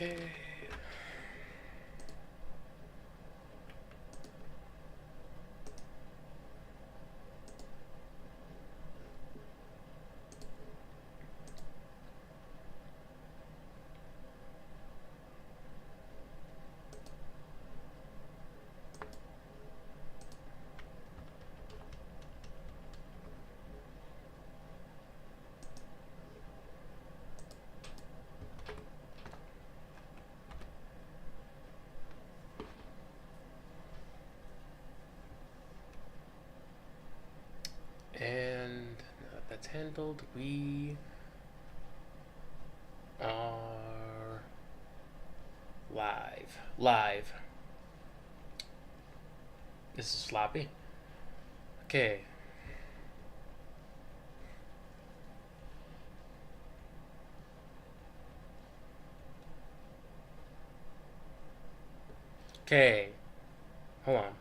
Okay. And now that that's handled, we are live. Live. This is sloppy. Okay. Okay. Hold on.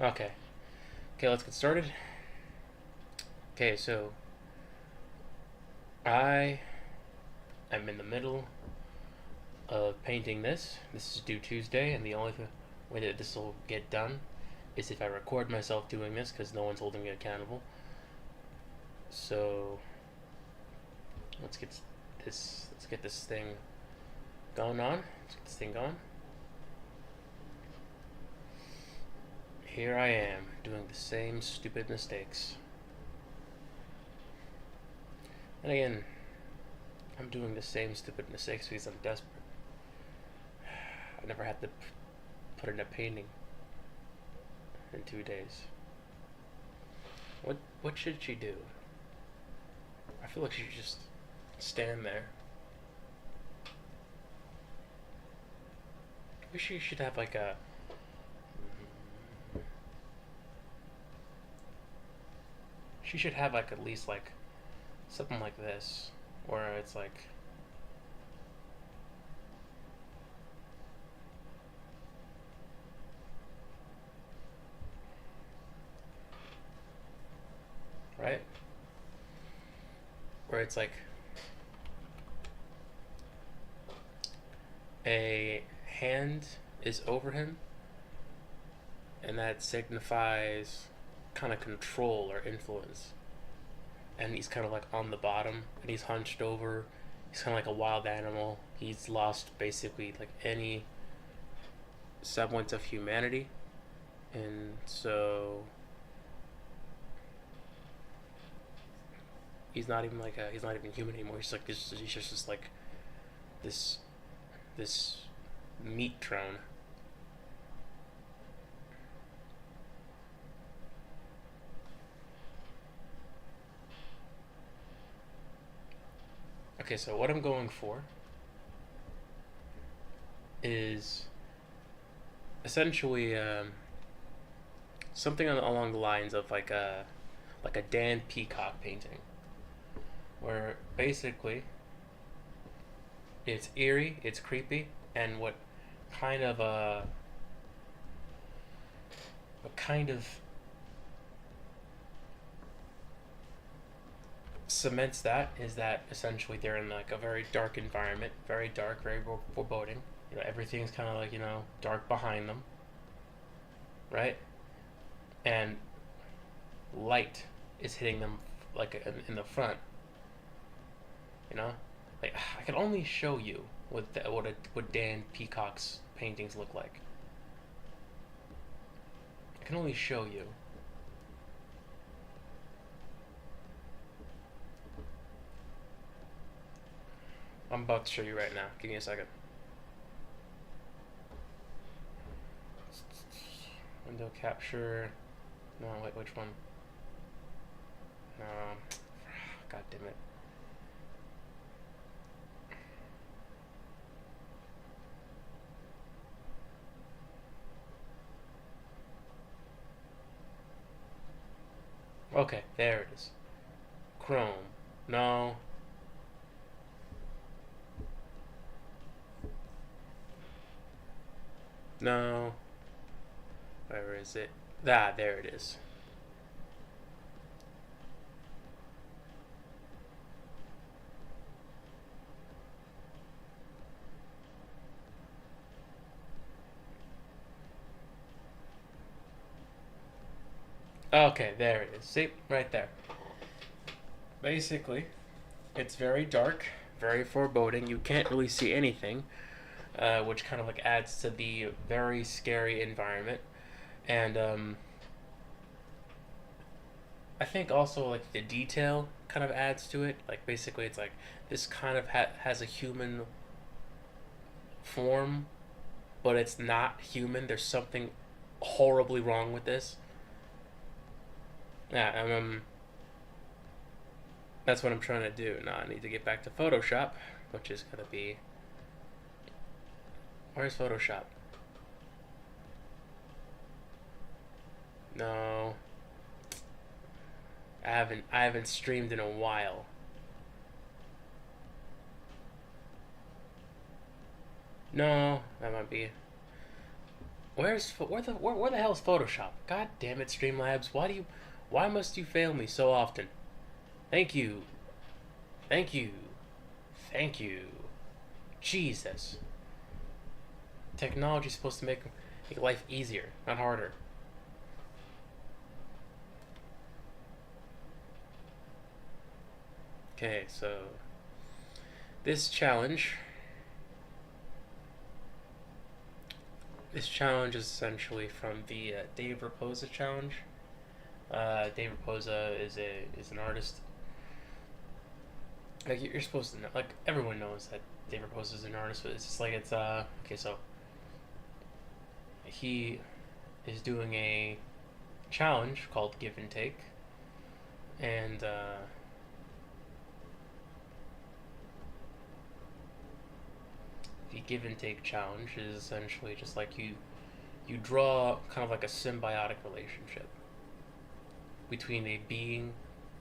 Okay. Okay, let's get started. Okay, so I am in the middle of painting this. This is due Tuesday, and the only way that this will get done is if I record myself doing this because no one's holding me accountable. So let's get this thing going on. Let's get this thing going. Here I am doing the same stupid mistakes. And again, I'm doing the same stupid mistakes because I'm desperate. I never had to put in a painting in 2 days. What should she do? I feel like she should just stand there. Maybe she should have like a. She should have like at least like something like this, where it's like. Right? Where it's like a hand is over him, and that signifies kind of control or influence. And he's kind of like on the bottom, and he's hunched over. He's kind of like a wild animal. He's lost basically like any semblance of humanity, and so he's not even human anymore. He's just like this this meat drone. Okay, so what I'm going for is essentially something along the lines of like a Dan Peacock painting, where basically it's eerie, it's creepy, and kind of what kind of cements that is that essentially they're in like a very dark environment, very dark, very foreboding. You know, everything's kind of like dark behind them, right? And light is hitting them like in the front. You know, like I can only show you what Dan Peacock's paintings look like. I can only show you. I'm about to show you right now. Give me a second. Window capture. No, wait, which one? No. God damn it. Okay, there it is. Chrome. No. No. Where is it? Ah, there it is. Okay, there it is. See, right there. Basically, it's very dark, very foreboding. You can't really see anything, which kind of like adds to the very scary environment. And I think also like the detail kind of adds to it. Like basically, it's like this kind of has a human form, but it's not human. There's something horribly wrong with this. Yeah, that's what I'm trying to do. Now I need to get back to Photoshop, which is gonna be. Where's Photoshop? No, I haven't streamed in a while. No, that might be. Where the hell is Photoshop? God damn it, Streamlabs! Why must you fail me so often? Thank you, thank you, thank you. Jesus, technology's supposed to make life easier, not harder. Okay, so this challenge This challenge is essentially from the Dave Raposa challenge. Dave Raposa is an artist. Like you're supposed to know, like everyone knows that Dave Raposa is an artist, but it's just like it's okay. So he is doing a challenge called Give and Take, and the Give and Take challenge is essentially just like you draw kind of like a symbiotic relationship between a being,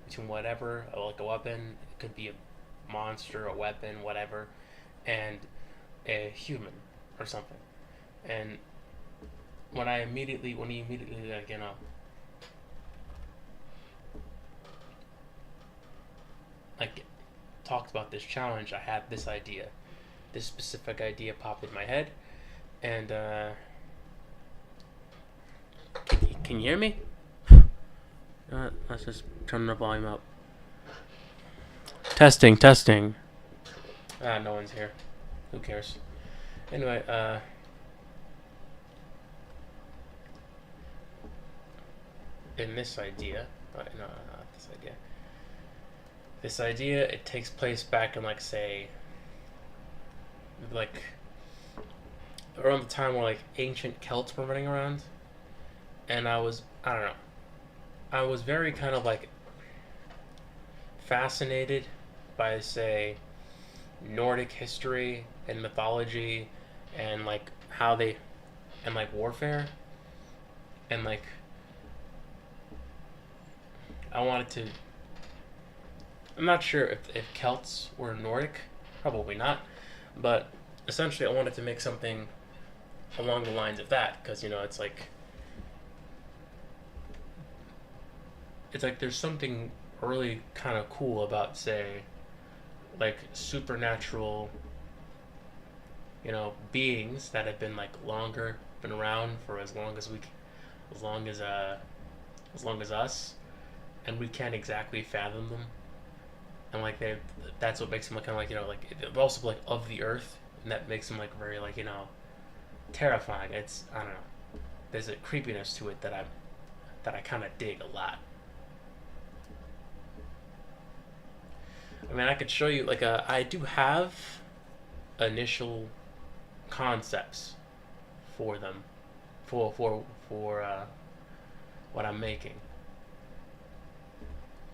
between whatever, like a weapon, it could be a monster, a weapon, whatever, and a human or something. And when he immediately like like talked about this challenge, I had this idea, this specific idea popped in my head, and can you hear me? Let's just turn the volume up. Testing, testing. No one's here. Who cares? Anyway, in this idea, no, not this idea. This idea, it takes place back in like say, like around the time where like ancient Celts were running around, and I don't know, I was very kind of like fascinated by say Nordic history and mythology and like how they and like warfare and like I wanted to. I'm not sure if Celts were Nordic, probably not, but essentially I wanted to make something along the lines of that because it's like there's something really kind of cool about say like supernatural beings that have been like longer been around for as long as as long as long as us, and we can't exactly fathom them, and like that's what makes them kind of like like they're also like of the earth, and that makes them like very like terrifying. It's I don't know, there's a creepiness to it that I kind of dig a lot. I mean, I could show you like I do have initial concepts for them, for what I'm making.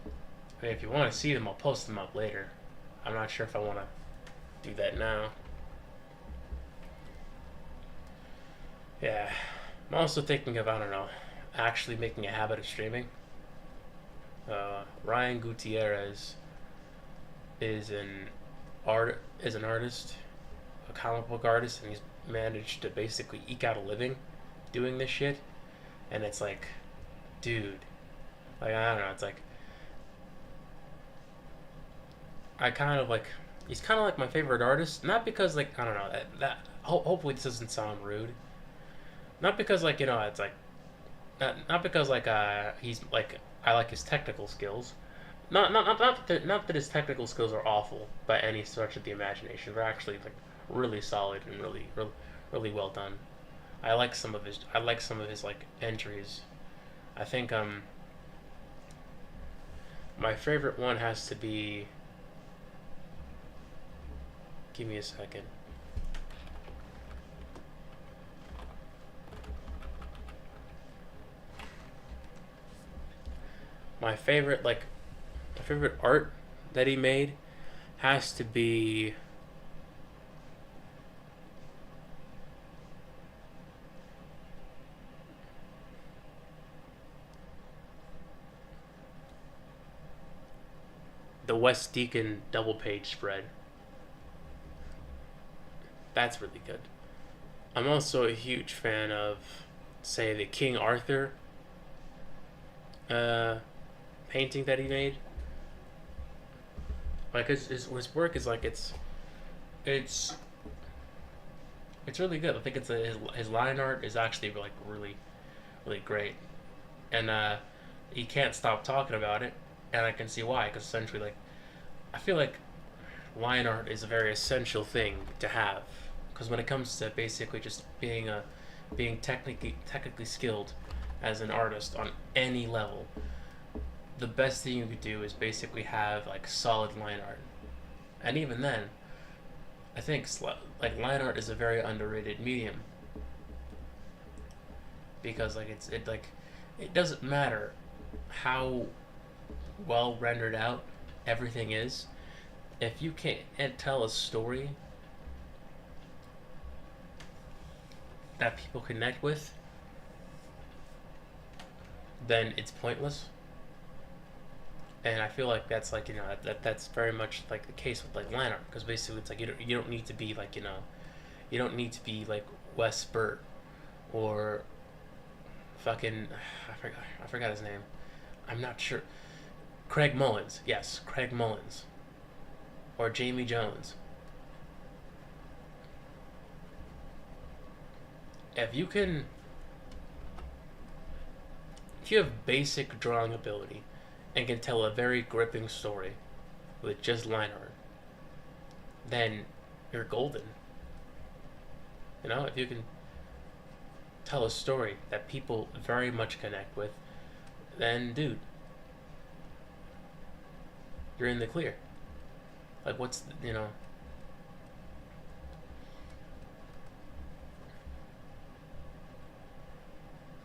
I mean, if you want to see them, I'll post them up later. I'm not sure if I want to do that now. Yeah, I'm also thinking of I don't know, actually making a habit of streaming. Ryan Gutierrez is an artist, a comic book artist, and he's managed to basically eke out a living doing this shit. and it's like, dude, like I don't know, it's like I kind of like he's kind of like my favorite artist, not because like I don't know hopefully this doesn't sound rude, not because like it's like not because like he's like I like his technical skills. Not that his technical skills are awful by any stretch of the imagination. They're actually like really solid and really well done. I like some of his like entries. I think my favorite one has to be. Give me a second. My favorite my favorite art that he made has to be the West Deacon double page spread. That's really good. I'm also a huge fan of, say, the King Arthur uh, painting that he made. Like his work is like it's it's really good. I think his line art is actually like really great, and he can't stop talking about it, and I can see why. Because essentially, like I feel like line art is a very essential thing to have. Because when it comes to basically just being technically skilled as an artist on any level, the best thing you could do is basically have like solid line art, and even then, I think like line art is a very underrated medium because like it doesn't matter how well rendered out everything is if you can't tell a story that people connect with, then it's pointless. And I feel like that's like that's very much like the case with like line art because basically it's like you don't need to be like you don't need to be like Wes Burt or fucking I forgot his name. I'm not sure. Craig Mullins, yes, Craig Mullins or Jamie Jones. If you can, if you have basic drawing ability and can tell a very gripping story with just line art, then you're golden. If you can tell a story that people very much connect with, then dude, you're in the clear. Like what's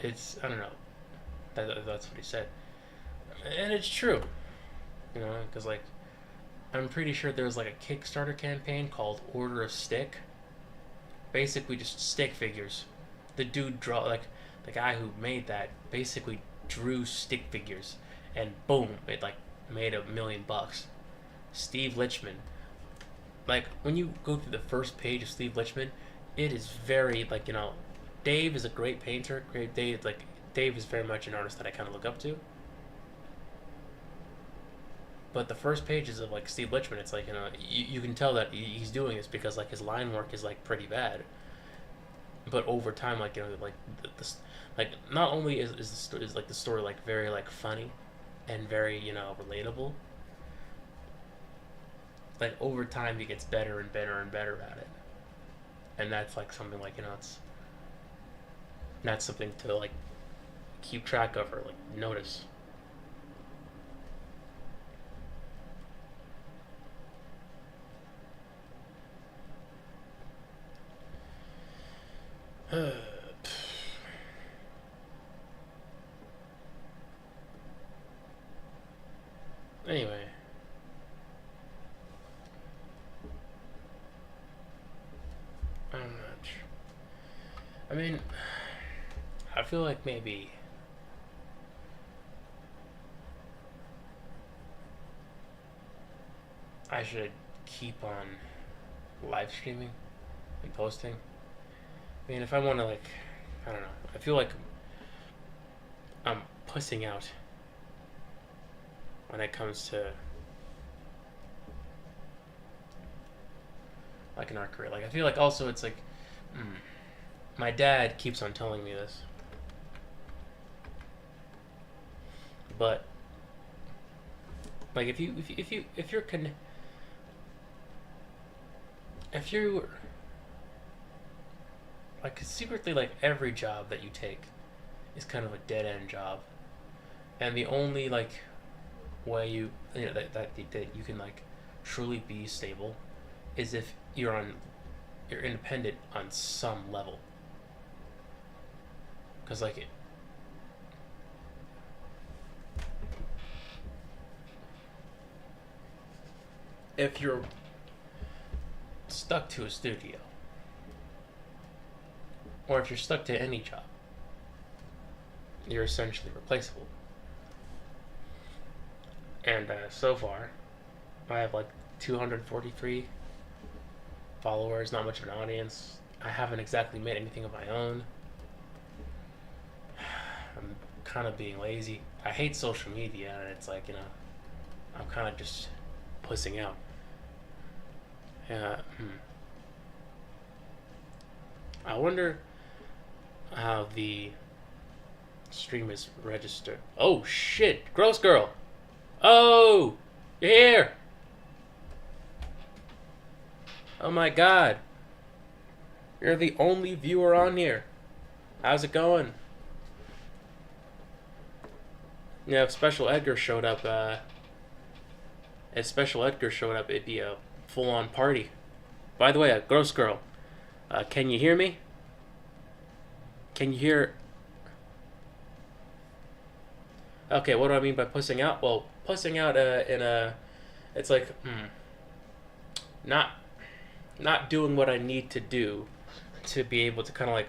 it's I don't know. That's what he said, and it's true. Because like I'm pretty sure there was like a Kickstarter campaign called Order of Stick. Basically, just stick figures. The dude like the guy who made that basically drew stick figures, and boom, it like made $1 million. Steve Lichman. Like when you go through the first page of Steve Lichman, it is very like Dave is a great painter. Great Dave like Dave is very much an artist that I kind of look up to. But the first pages of like Steve Lichman, it's like you can tell that he's doing this because like his line work is like pretty bad. But over time, like like this, like not only is like the story like very like funny, and very relatable. Like over time, he gets better and better and better at it, and that's like something like it's not something to like keep track of or like notice. Anyway, I'm not sure. I mean, I feel like maybe I should keep on live streaming and posting. I mean, if I want to, like, I don't know. I feel like I'm pussing out when it comes to like in our career. Like I feel like also it's like my dad keeps on telling me this, but like if you like secretly like every job that you take is kind of a dead end job, and the only like way that you can like truly be stable is if you're independent on some level. Because like if you're stuck to a studio, or if you're stuck to any job, you're essentially replaceable. And so far, I have like 243 followers, not much of an audience. I haven't exactly made anything of my own. I'm kind of being lazy. I hate social media, and it's like, I'm kind of just pussing out. Yeah. I wonder how the stream is registered. Oh shit! Gross girl! Oh! You're here! Oh my god. You're the only viewer on here. How's it going? Yeah, if Special Edgar showed up, it'd be a full-on party. By the way, Gross Girl, can you hear me? Can you hear... Okay, what do I mean by pussing out? Well, pussing out it's like, not doing what I need to do to be able to kind of like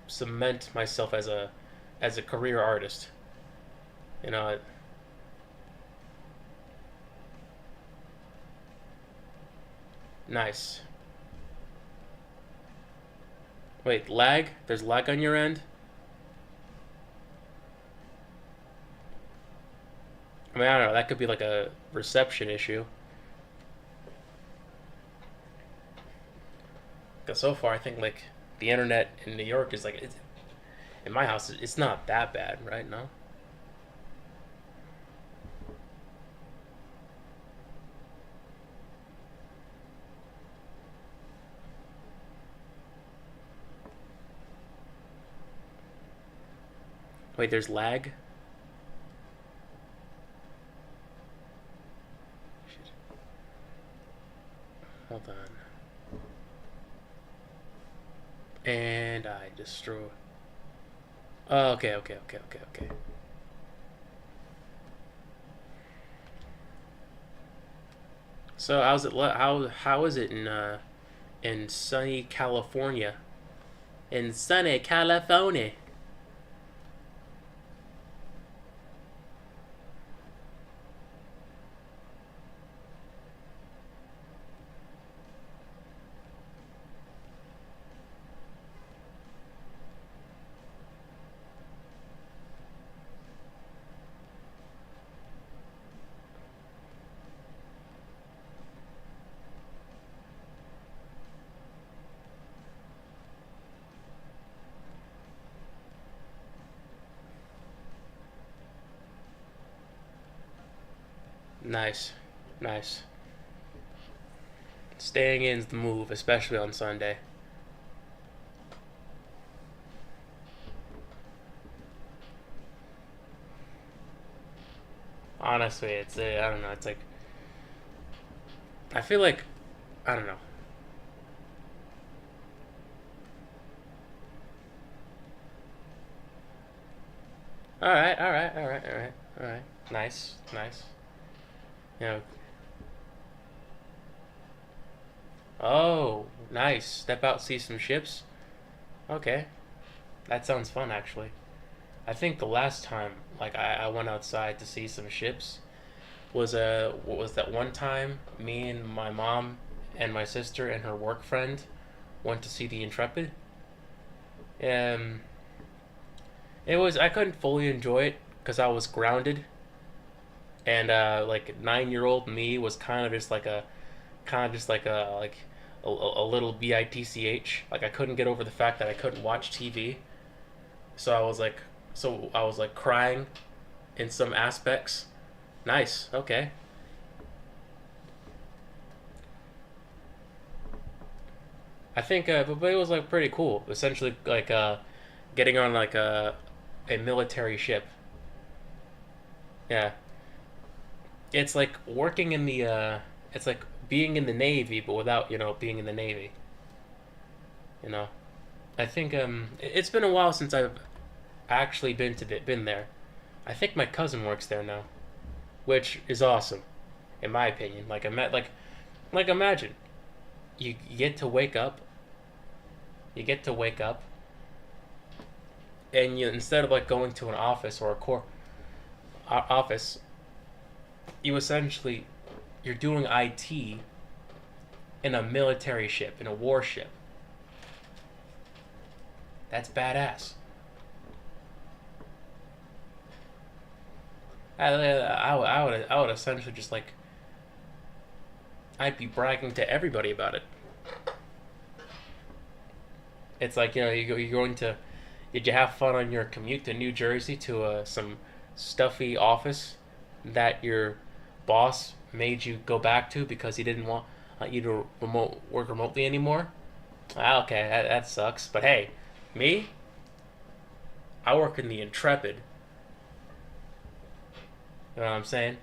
cement myself as a career artist. You know. Nice. Wait, lag? There's lag on your end? I mean, I don't know. That could be like a reception issue. Because so far, I think like the internet in New York is like, in my house, it's not that bad, right? No. Wait, there's lag? Shit. Hold on. And I destroy. Oh, okay. So how's it? How is it in sunny California? In sunny California. Nice. Nice. Staying in's the move, especially on Sunday. Honestly, it's I don't know. It's like I feel like I don't know. All right. Nice, nice. You know. Oh, nice. Step out, see some ships. Okay, that sounds fun actually. I think the last time like I went outside to see some ships was what was that one time me and my mom and my sister and her work friend went to see the Intrepid. Um, It was I couldn't fully enjoy it because I was grounded, and like 9-year-old me was kind of just like a little bitch. Like I couldn't get over the fact that I couldn't watch TV, so I was like crying in some aspects. Nice, okay. I think, but it was like pretty cool. Essentially, like getting on like a military ship. Yeah, it's like working in the. It's like being in the Navy, but without being in the Navy. You know, I think it's been a while since I've actually been there. I think my cousin works there now, which is awesome, in my opinion. Like imagine you get to wake up, you get to wake up, and you instead of like going to an office or a core office, you essentially you're doing IT in a military ship, in a warship. That's badass. I would essentially just like I'd be bragging to everybody about it. It's like you're going to. Did you have fun on your commute to New Jersey to some stuffy office that your boss made you go back to because he didn't want you to work remotely anymore? Ah, okay, that sucks. But hey, me, I work in the Intrepid. You know what I'm saying?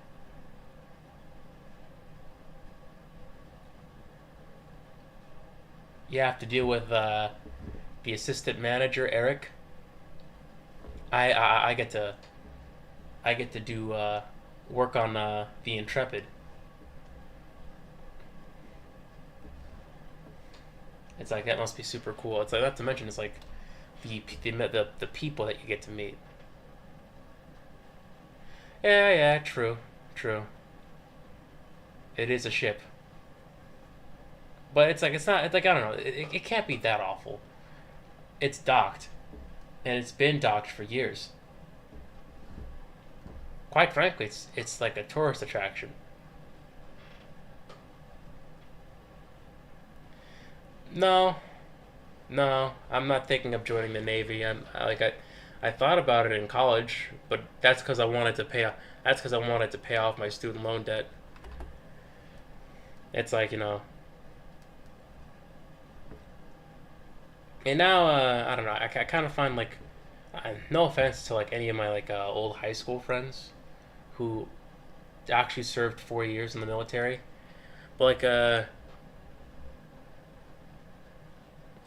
You have to deal with the assistant manager Eric. I get to do work on the Intrepid. It's like that must be super cool. It's like not to mention it's like the people that you get to meet. Yeah, yeah, true, true. It is a ship, but it's not. It's like I don't know. It can't be that awful. It's docked, and it's been docked for years. Quite frankly, it's like a tourist attraction. No, no, I'm not thinking of joining the Navy. I thought about it in college, but that's because I wanted to pay. That's because I wanted to pay off my student loan debt. It's like and now I don't know. I kind of find like, no offense to like any of my like old high school friends who actually served 4 years in the military, but like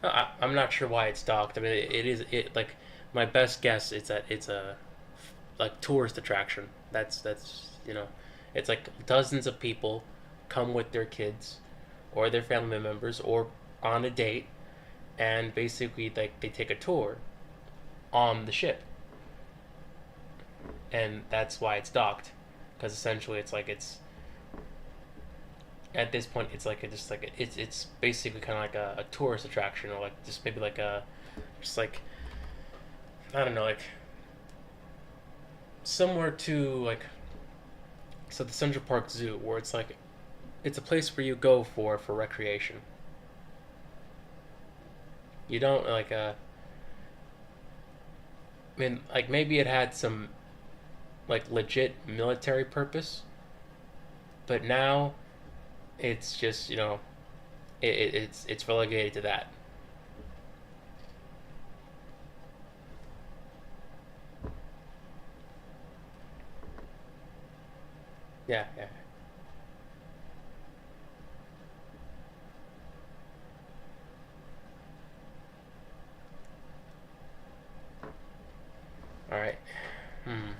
I'm not sure why it's docked. I mean, it is it like my best guess. It's a like tourist attraction. That's it's like dozens of people come with their kids or their family members or on a date, and basically like they take a tour on the ship, and that's why it's docked, because essentially it's at this point it's like it's basically kind of like a tourist attraction, or like just maybe like a just like I don't know, like somewhere to like so the Central Park Zoo, where it's like it's a place where you go for recreation. You don't like I mean like maybe it had some like legit military purpose, but now it's just it's relegated to that. Yeah, yeah. All right. Hmm.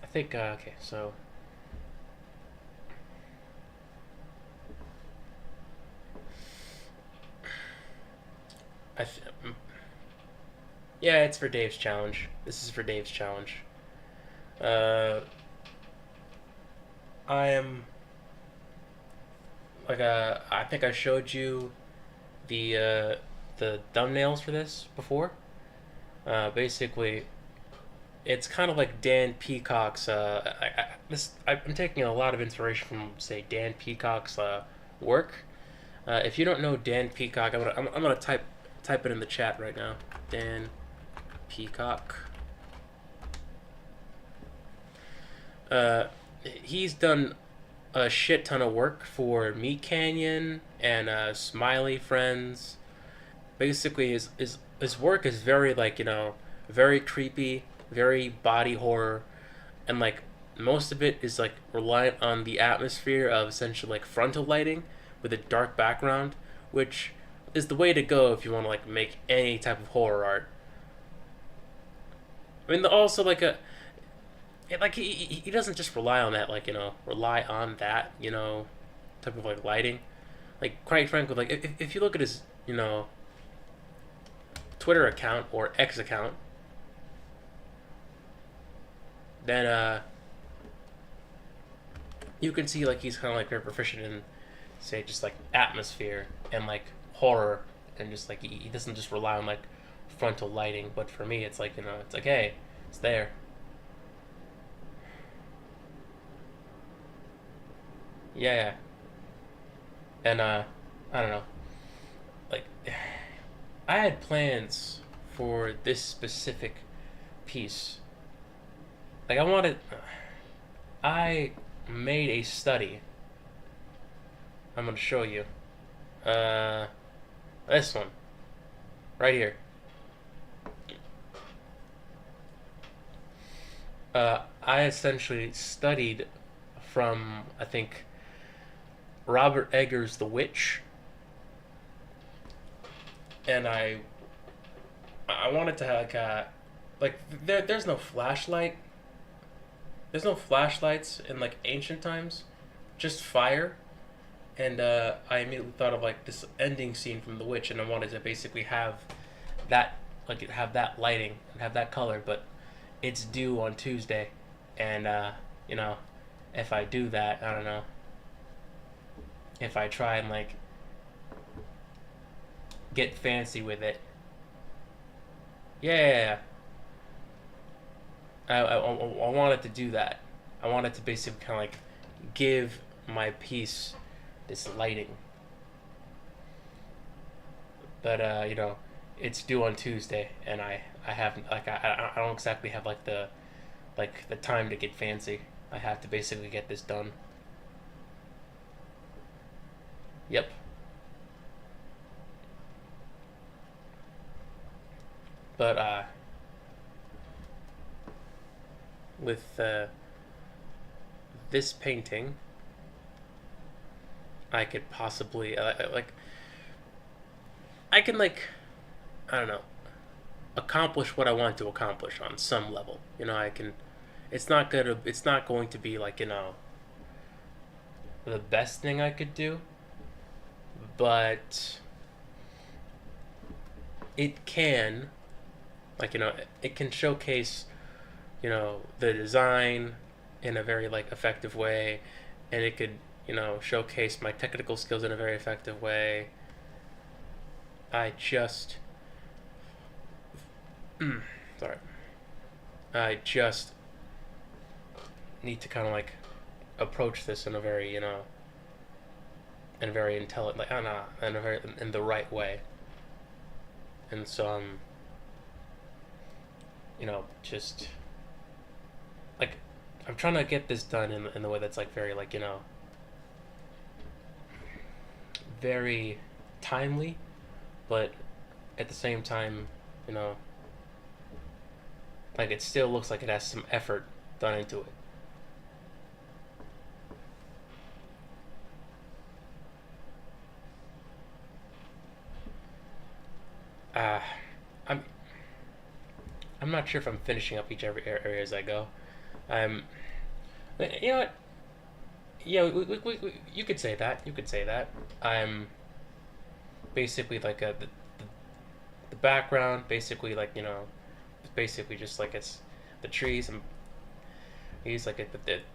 I think okay. So I yeah, it's for Dave's challenge. This is for Dave's challenge. Uh, I am I think I showed you the thumbnails for this before. Basically, it's kind of like Dan Peacock's. I'm taking a lot of inspiration from, say, Dan Peacock's work. If you don't know Dan Peacock, I'm gonna type it in the chat right now. Dan Peacock. Uh, he's done a shit ton of work for Meat Canyon and Smiley Friends. Basically, his work is very, like, very creepy, very body horror, and like most of it is like reliant on the atmosphere of essentially like frontal lighting with a dark background, which is the way to go if you want to like make any type of horror art. I mean, also like he doesn't just rely on that, like, rely on that, type of like lighting. Like, quite frankly, like if you look at his, Twitter account or X account, then you can see like he's kind of like very proficient in, say, just like atmosphere and like horror, and just like he doesn't just rely on like frontal lighting. But for me, it's like, it's like, hey, it's there. Yeah, yeah. And I don't know, like I had plans for this specific piece. Like, I made a study. I'm gonna show you. Uh, this one right here. I essentially studied from, I think, Robert Eggers' The Witch, and I wanted to have there's no flashlight. There's no flashlights in like ancient times, just fire. And I immediately thought of like this ending scene from The Witch, and I wanted to basically that have that lighting and have that color, but it's due on Tuesday, and you know, if I do that, I don't know. If I try and like get fancy with it, yeah, I wanted to do that. I wanted to basically kind of like give my piece this lighting, but it's due on Tuesday, and I haven't like I don't exactly have like the time to get fancy. I have to basically get this done. Yep. But with this painting, I could possibly I can like, I don't know, accomplish what I want to accomplish on some level. I can. It's not going to be like, the best thing I could do, but it can, like, it can showcase, the design in a very like effective way, and it could, showcase my technical skills in a very effective way. I just sorry. I just need to kind of like approach this in a very, in a very intelligent, like, I don't know, in the right way. And so I'm, just like, I'm trying to get this done in the way that's like very like, very timely, but at the same time, you know, like, it still looks like it has some effort done into it. Uh, I'm I'm not sure if I'm finishing up each every area as I go. I'm, you know what? Yeah, you could say that. You could say that. I'm basically like the background, basically like, basically just like it's the trees. use like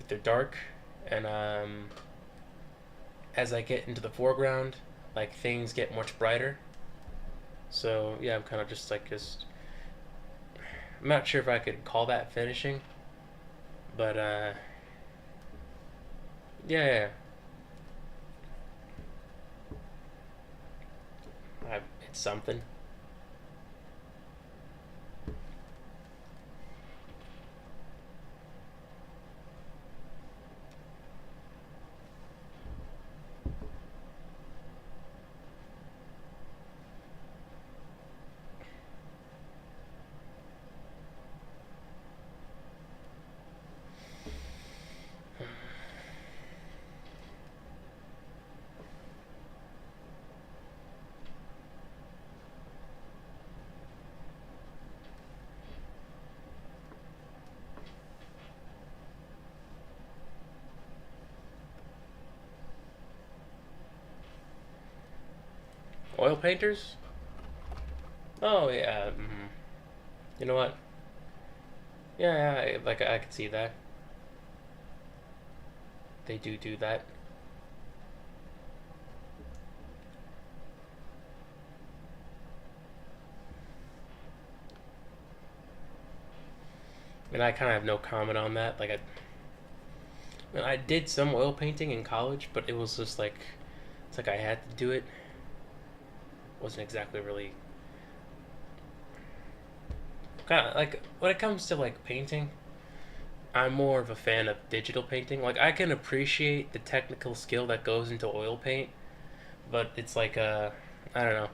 they're dark, and as I get into the foreground, like things get much brighter. So yeah, I'm kind of just. I'm not sure if I could call that finishing, but yeah, yeah. It's something. Oil painters? Oh yeah. You know what? Yeah, like I could see that. They do that. And I kind of have no comment on that. I did some oil painting in college, but it was just like, it's like I had to do it. Wasn't exactly really kind of like when it comes to like painting. I'm more of a fan of digital painting. Like I can appreciate the technical skill that goes into oil paint, but it's like I don't know.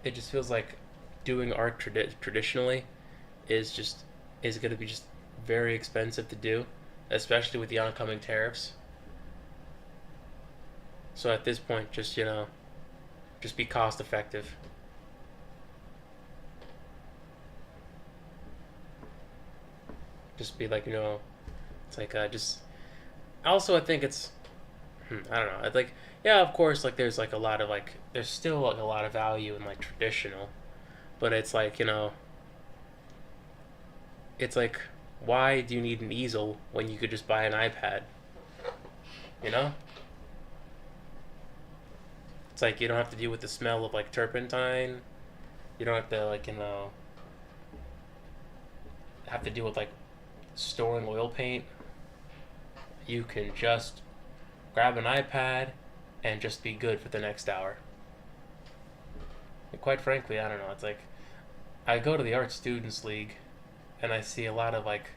It just feels like doing art traditionally is going to be just very expensive to do, especially with the oncoming tariffs. So at this point, just be cost effective. Just be like it's like just. Also, I think it's I don't know. I like yeah, of course, like there's like a lot of like there's still like a lot of value in like traditional, but it's like it's like why do you need an easel when you could just buy an iPad? You know? It's like you don't have to deal with the smell of like turpentine. You don't have to like have to deal with like storing oil paint. You can just grab an iPad and just be good for the next hour. And quite frankly, I don't know. It's like I go to the Art Students League and I see a lot of like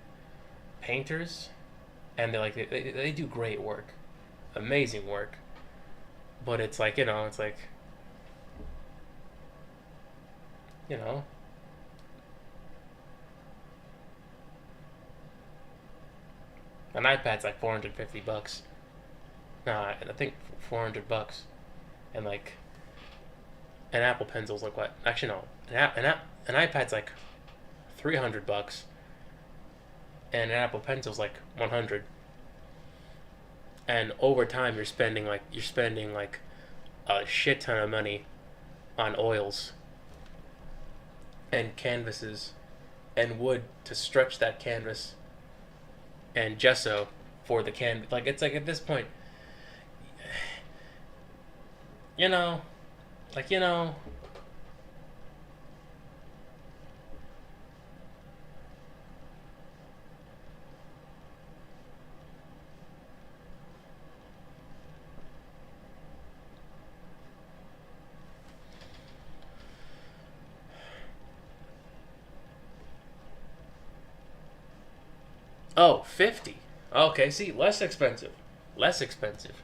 painters, and they do great work, amazing work. But it's like it's like you know, an iPad's like $450. No, I think $400, and like an Apple Pencil's like what? Actually, no, an iPad's like $300, and an Apple Pencil's like 100. And over time, you're spending like a shit ton of money on oils and canvases and wood to stretch that canvas and gesso for the canvas. Like it's like at this point, you know, like oh, 50. Okay, see, less expensive. Less expensive.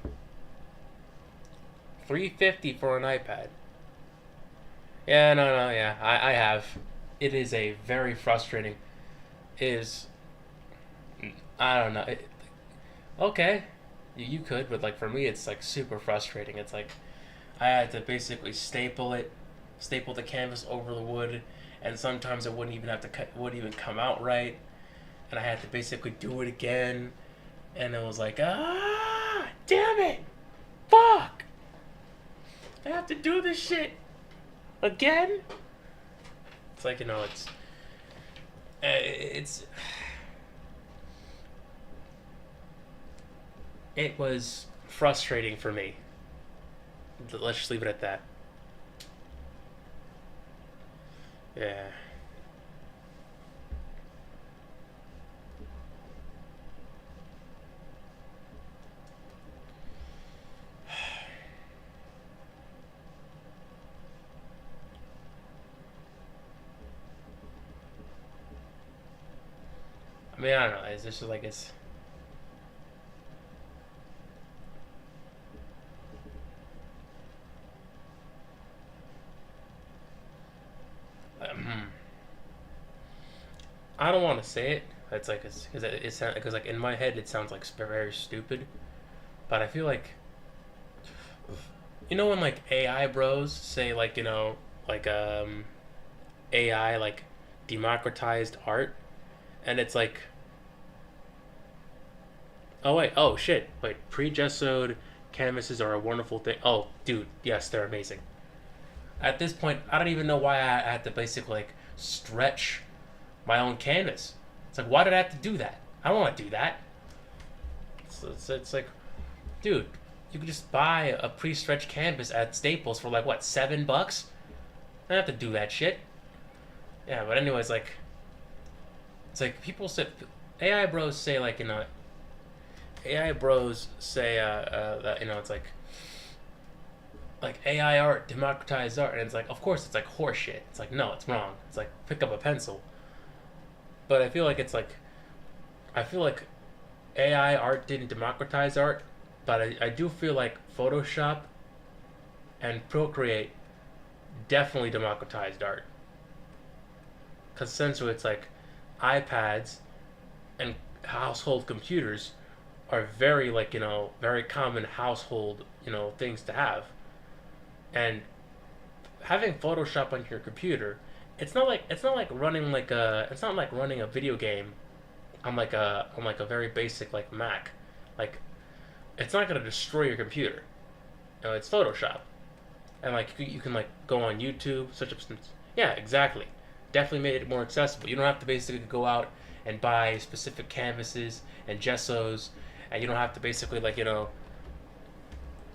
350 for an iPad. Yeah, no, yeah. I have. It is a very frustrating. Is I don't know. Okay, you could, but like for me, it's like super frustrating. It's like I had to basically staple the canvas over the wood, and sometimes it wouldn't even have to cut, wouldn't even come out right, and I had to basically do it again, and it was like damn it, fuck, I have to do this shit again. It's like it's it was frustrating for me. Let's just leave it at that. Yeah. I mean, I don't know. It's just like it's. Um, I don't want to say it. It's like it's because because like in my head it sounds like very stupid, but I feel like when like AI bros say like like AI like democratized art, and it's like, oh wait, oh shit, wait, pre-gessoed canvases are a wonderful thing. Oh dude, yes, they're amazing. At this point, I don't even know why I had to basically like stretch my own canvas. It's like, why did I have to do that? I don't want to do that. It's like, dude, you could just buy a pre-stretched canvas at Staples for like what, $7? I don't have to do that shit. Yeah, but anyways, like, it's like people say, AI bros say like AI bros say that it's like AI art, democratized art, and it's like, of course, it's like horseshit. It's like, no, it's wrong. It's like pick up a pencil. But I feel like I feel like AI art didn't democratize art, but I do feel like Photoshop and Procreate definitely democratized art. Because essentially it's like iPads and household computers are very like, very common household, things to have. And having Photoshop on your computer, it's not like running like it's not like running a video game on like a very basic like Mac. Like it's not gonna destroy your computer. It's Photoshop, and like you can like go on YouTube, search up some. Yeah, exactly. Definitely made it more accessible. You don't have to basically go out and buy specific canvases and gessos, and you don't have to basically like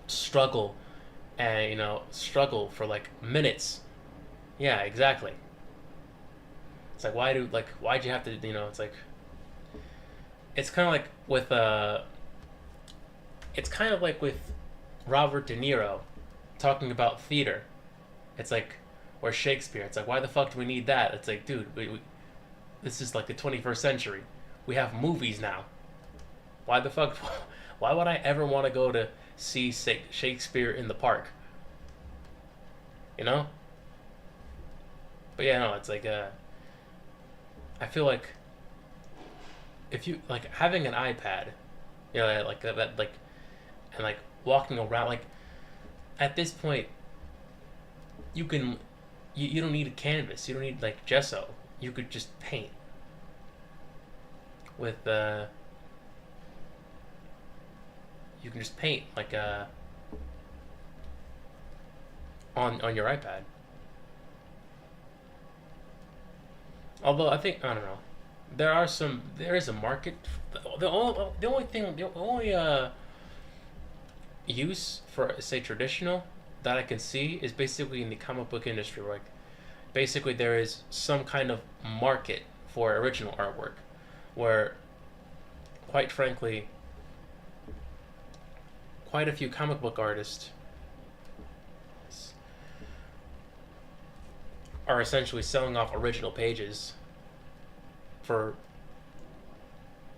struggle and struggle for like minutes. Yeah, exactly. It's like why'd you have to it's like it's kind of like with it's kind of like with Robert De Niro talking about theater. It's like, or Shakespeare. It's like, why the fuck do we need that? It's like, dude, this is like the 21st century. We have movies now. Why the fuck? Why would I ever want to go to see Shakespeare in the park? You know? But yeah, no, it's like I feel like if you like having an iPad, like that like and like walking around like at this point you can you don't need a canvas, you don't need like gesso, you could just paint with you can just paint like on your iPad. Although I don't know, there is a market. The only use for say traditional that I can see is basically in the comic book industry, where like basically there is some kind of market for original artwork, where quite frankly, quite a few comic book artists are essentially selling off original pages for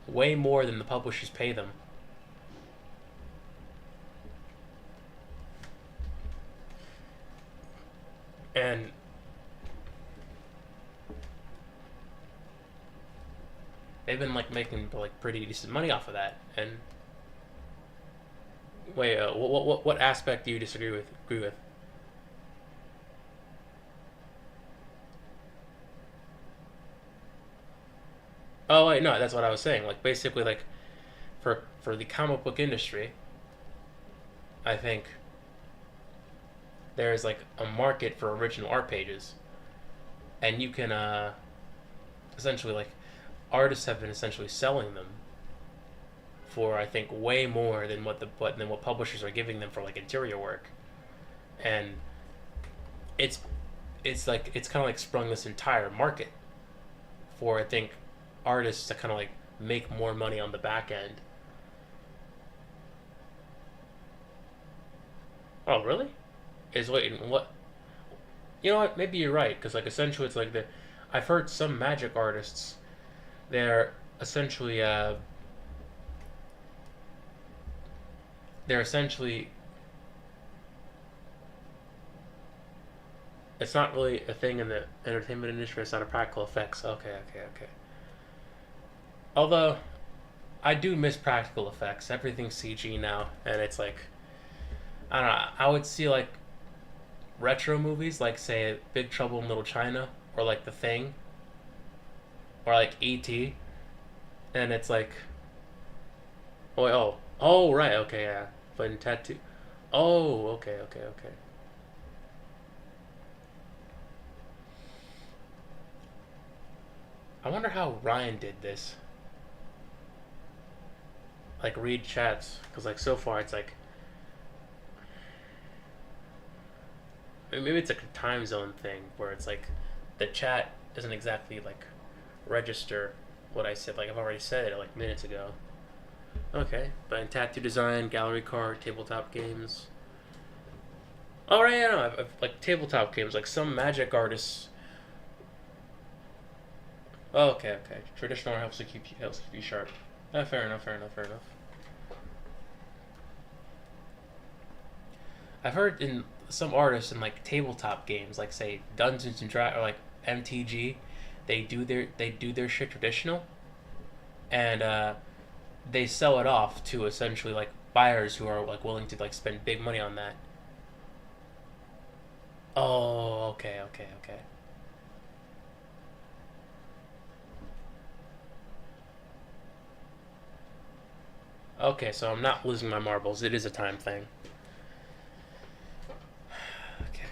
way more than the publishers pay them. And they've been like making like pretty decent money off of that. And wait, what aspect do you disagree with? Agree with? Oh wait, no, that's what I was saying. Like basically, like for the comic book industry, I think there is like a market for original art pages, and you can essentially like artists have been essentially selling them for I think way more than what publishers are giving them for like interior work, and it's it's kind of like sprung this entire market for I think artists to kind of like make more money on the back end. Oh, really? Is waiting what? You know what? Maybe you're right because like essentially it's like the I've heard some magic artists they're essentially they're essentially it's not really a thing in the entertainment industry. It's not a practical effects. Okay, okay, okay. Although I do miss practical effects. Everything's CG now, and it's like I don't know. I would see like retro movies, like say Big Trouble in Little China, or like The Thing, or like E.T., and it's like oh right, okay, yeah, but in tattoo. Oh, okay, okay, okay. I wonder how Ryan did this. Like read chats, because like so far it's like maybe it's like a time zone thing where it's like the chat doesn't exactly like register what I said. Like I've already said it like minutes ago. Okay, but in tattoo design, gallery card, tabletop games. Oh right, yeah, no, I've like tabletop games. Like some magic artists. Oh, okay, okay. Traditional helps keep you sharp. Fair enough, fair enough, fair enough. I've heard in some artists in like tabletop games, like say Dungeons and Dragons or like MTG, they do their shit traditional, and they sell it off to essentially like buyers who are like willing to like spend big money on that. Oh, okay, okay, okay. Okay, so I'm not losing my marbles. It is a time thing. Okay.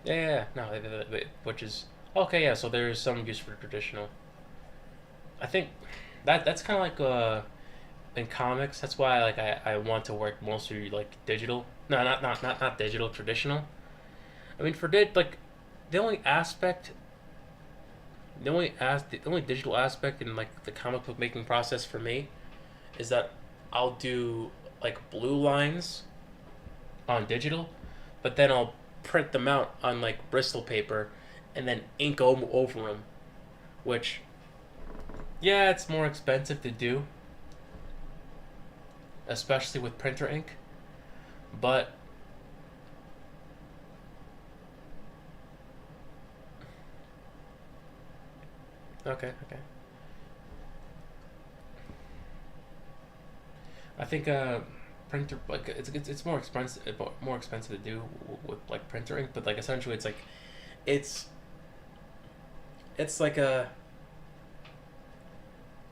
Yeah, yeah, yeah. No, which is okay. Yeah, so there is some use for traditional. I think that's kind of like in comics. That's why like I want to work mostly like digital. No, not digital. Traditional. I mean, for like the only aspect, the only digital aspect in like the comic book making process for me is that I'll do like blue lines on digital, but then I'll print them out on like Bristol paper, and then ink over them. Which, yeah, it's more expensive to do, especially with printer ink. But okay, okay. I think printer like it's more expensive to do with like printer ink, but like essentially it's it's like a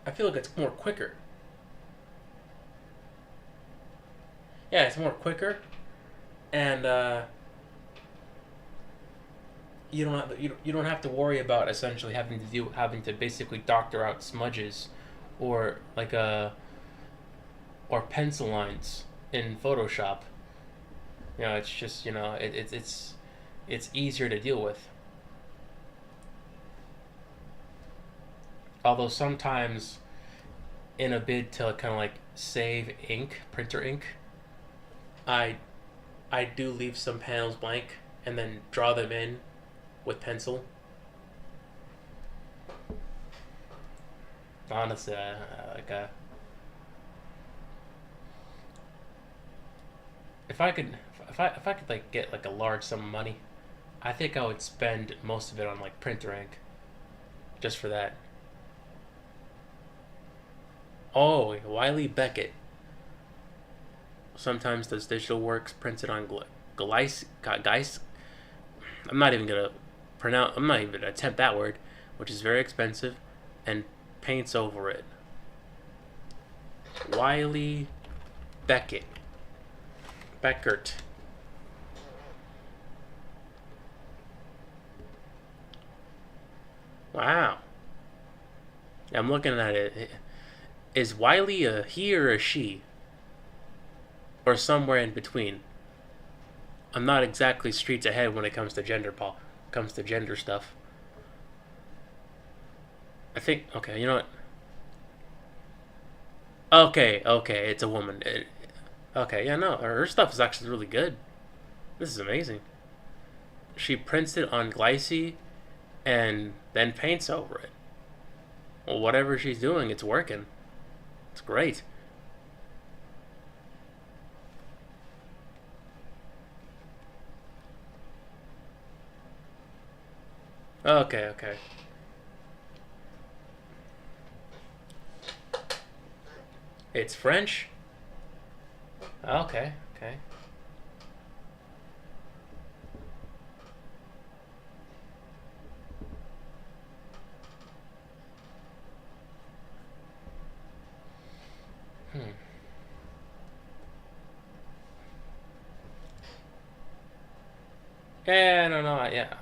I feel like it's more quicker. Yeah, it's more quicker, and you don't have to worry about essentially having to basically doctor out smudges, or like or pencil lines in Photoshop. You know, it's just it's easier to deal with. Although sometimes, in a bid to kind of like save ink, printer ink, I I do leave some panels blank and then draw them in with pencil. Honestly, like if I could if I could like get like a large sum of money, I think I would spend most of it on like printer ink just for that. Oh, Wiley Beckett sometimes does digital works printed on Gleiss. I'm not even gonna pronounce. I'm not even gonna attempt that word, which is very expensive, and paints over it. Wiley Beckett. Beckert. Wow. I'm looking at it. Is Wiley a he or a she? Or somewhere in between? I'm not exactly streets ahead when it comes to gender stuff. I think okay, you know what? Okay, it's a woman. Okay, yeah, no, her stuff is actually really good. This is amazing. She prints it on Glycee and then paints over it. Well, whatever she's doing, it's working. It's great. Okay. It's French? Okay. Hmm. Yeah, no, yeah.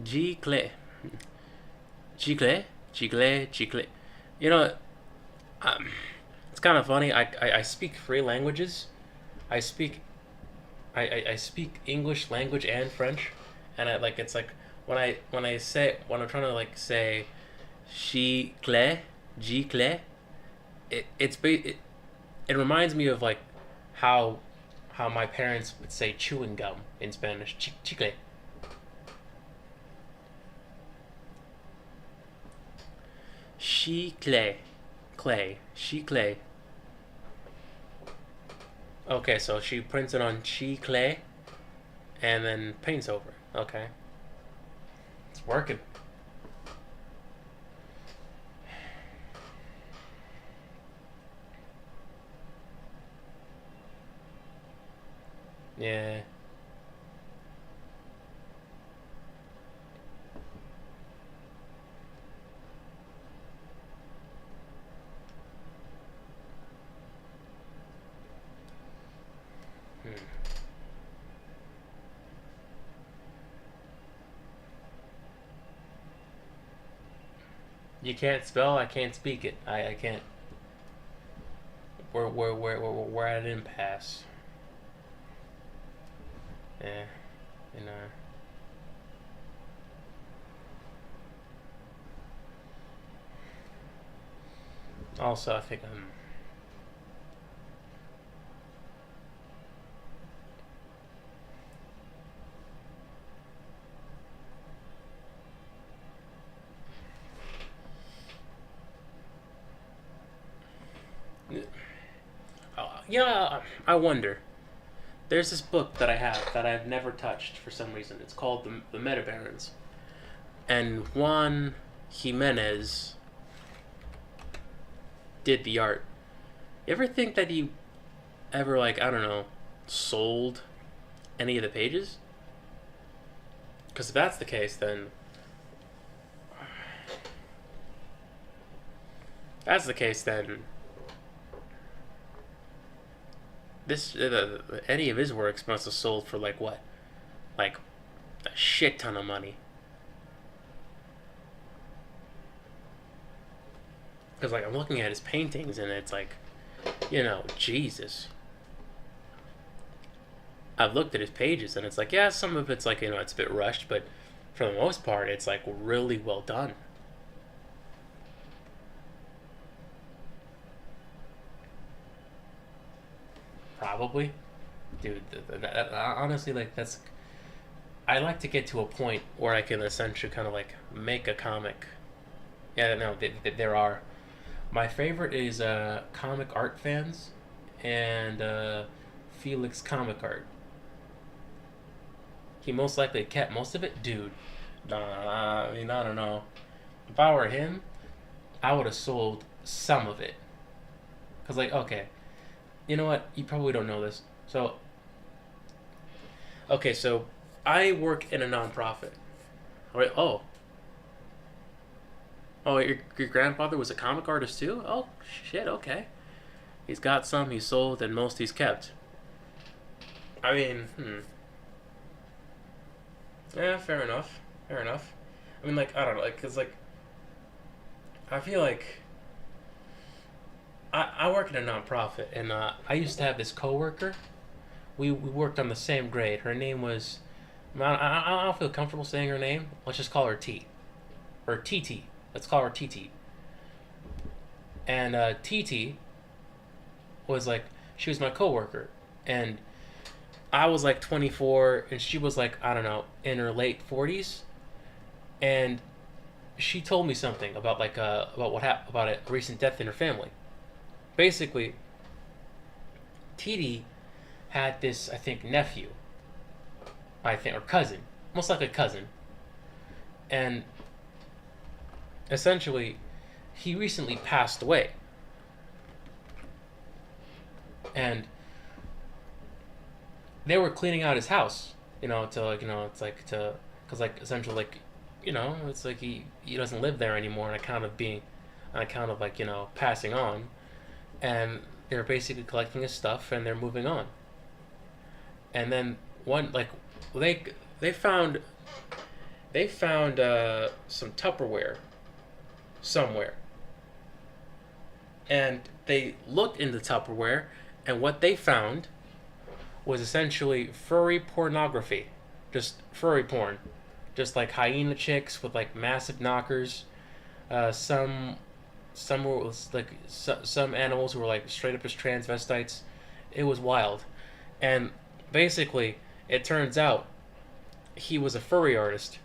Gicle. Gicle. You know, um, it's kind of funny. I speak three languages. I speak I speak English language and French, and I like it's like when I'm trying to like say gicle, gicle, it reminds me of like how how my parents would say chewing gum in Spanish, chicle. Chicle, chicle. Okay, so she prints it on chicle and then paints over it. Okay, it's working. Yeah. Hmm. You can't spell. I can't speak it. I can't. We're at an impasse. Yeah. You know. Also, I think yeah. I wonder. There's this book that I have that I've never touched for some reason. It's called the Meta Barons, and Juan Jimenez did the art. You ever think that he ever like I don't know sold any of the pages? Because if that's the case, then that's the case then this any of his works must have sold for like what, like a shit ton of money. Because like I'm looking at his paintings and it's like, Jesus. I've looked at his pages and it's like, yeah, some of it's like it's a bit rushed, but for the most part, it's like really well done. Probably, dude. Honestly, like that's. I like to get to a point where I can essentially kind of like make a comic. Yeah, no, there are. My favorite is comic art fans, and Felix Comic Art. He most likely kept most of it, dude. Nah, I mean I don't know. If I were him, I would have sold some of it. Cause like okay, you know what? You probably don't know this. So okay, so I work in a nonprofit. Wait, oh, your grandfather was a comic artist too? Oh shit, okay. He's got some he sold and most he's kept. I mean, Yeah, fair enough. Fair enough. I mean, like, I don't know, like, cause like I feel like I work in a nonprofit, and I used to have this coworker. We worked on the same grade. Her name was I don't feel comfortable saying her name. Let's just call her T or TT. Let's call her TT. And TT was like she was my coworker, and I was like 24, and she was like I don't know in her late 40s, and she told me something about like about what happened about a recent death in her family. Basically, TT had this I think nephew, I think or cousin, most likely cousin, and essentially he recently passed away, and they were cleaning out his house, to like it's like to because like essentially like it's like he doesn't live there anymore on account of like passing on, and they're basically collecting his stuff and they're moving on, and then one like they they found some Tupperware somewhere, and they looked into Tupperware, and what they found was essentially furry pornography, just furry porn, just like hyena chicks with like massive knockers. Some were like some animals who were like straight up as transvestites. It was wild, and basically it turns out he was a furry artist,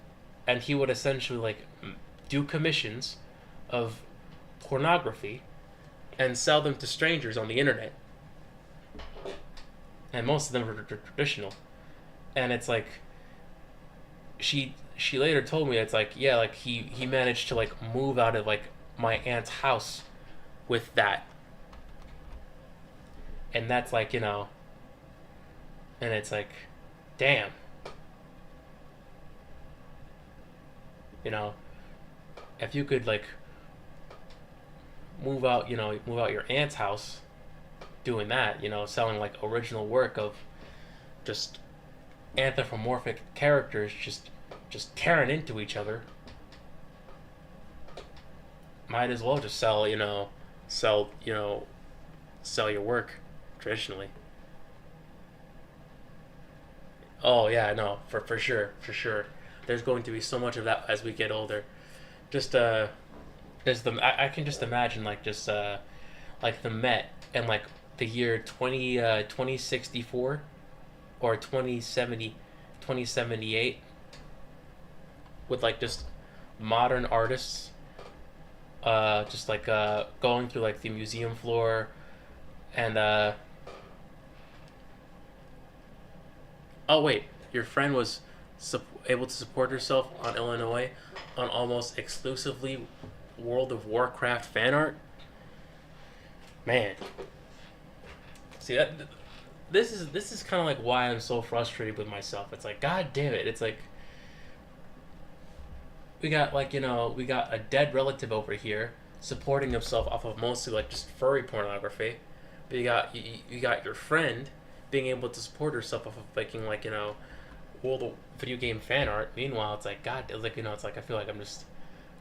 and he would essentially like do commissions of pornography and sell them to strangers on the internet, and most of them were traditional. And it's like she later told me it's like yeah like he managed to like move out of like my aunt's house with that, and that's like and it's like damn, you know if you could like move out your aunt's house doing that, selling like original work of just anthropomorphic characters just tearing into each other. Might as well just sell sell your work traditionally. Oh yeah, no, for sure, for sure. There's going to be so much of that as we get older. Just there's I can just imagine like the Met and like the year 2064 or 2078 with like just modern artists just like going through like the museum floor and oh wait, your friend was able to support herself on Illinois on almost exclusively World of Warcraft fan art. Man, see that this is kind of like why I'm so frustrated with myself. It's like god damn it. It's like we got a dead relative over here supporting himself off of mostly like just furry pornography, but you got your friend being able to support herself off of making like world of video game fan art. Meanwhile, it's like god, it's like it's like I feel like I'm just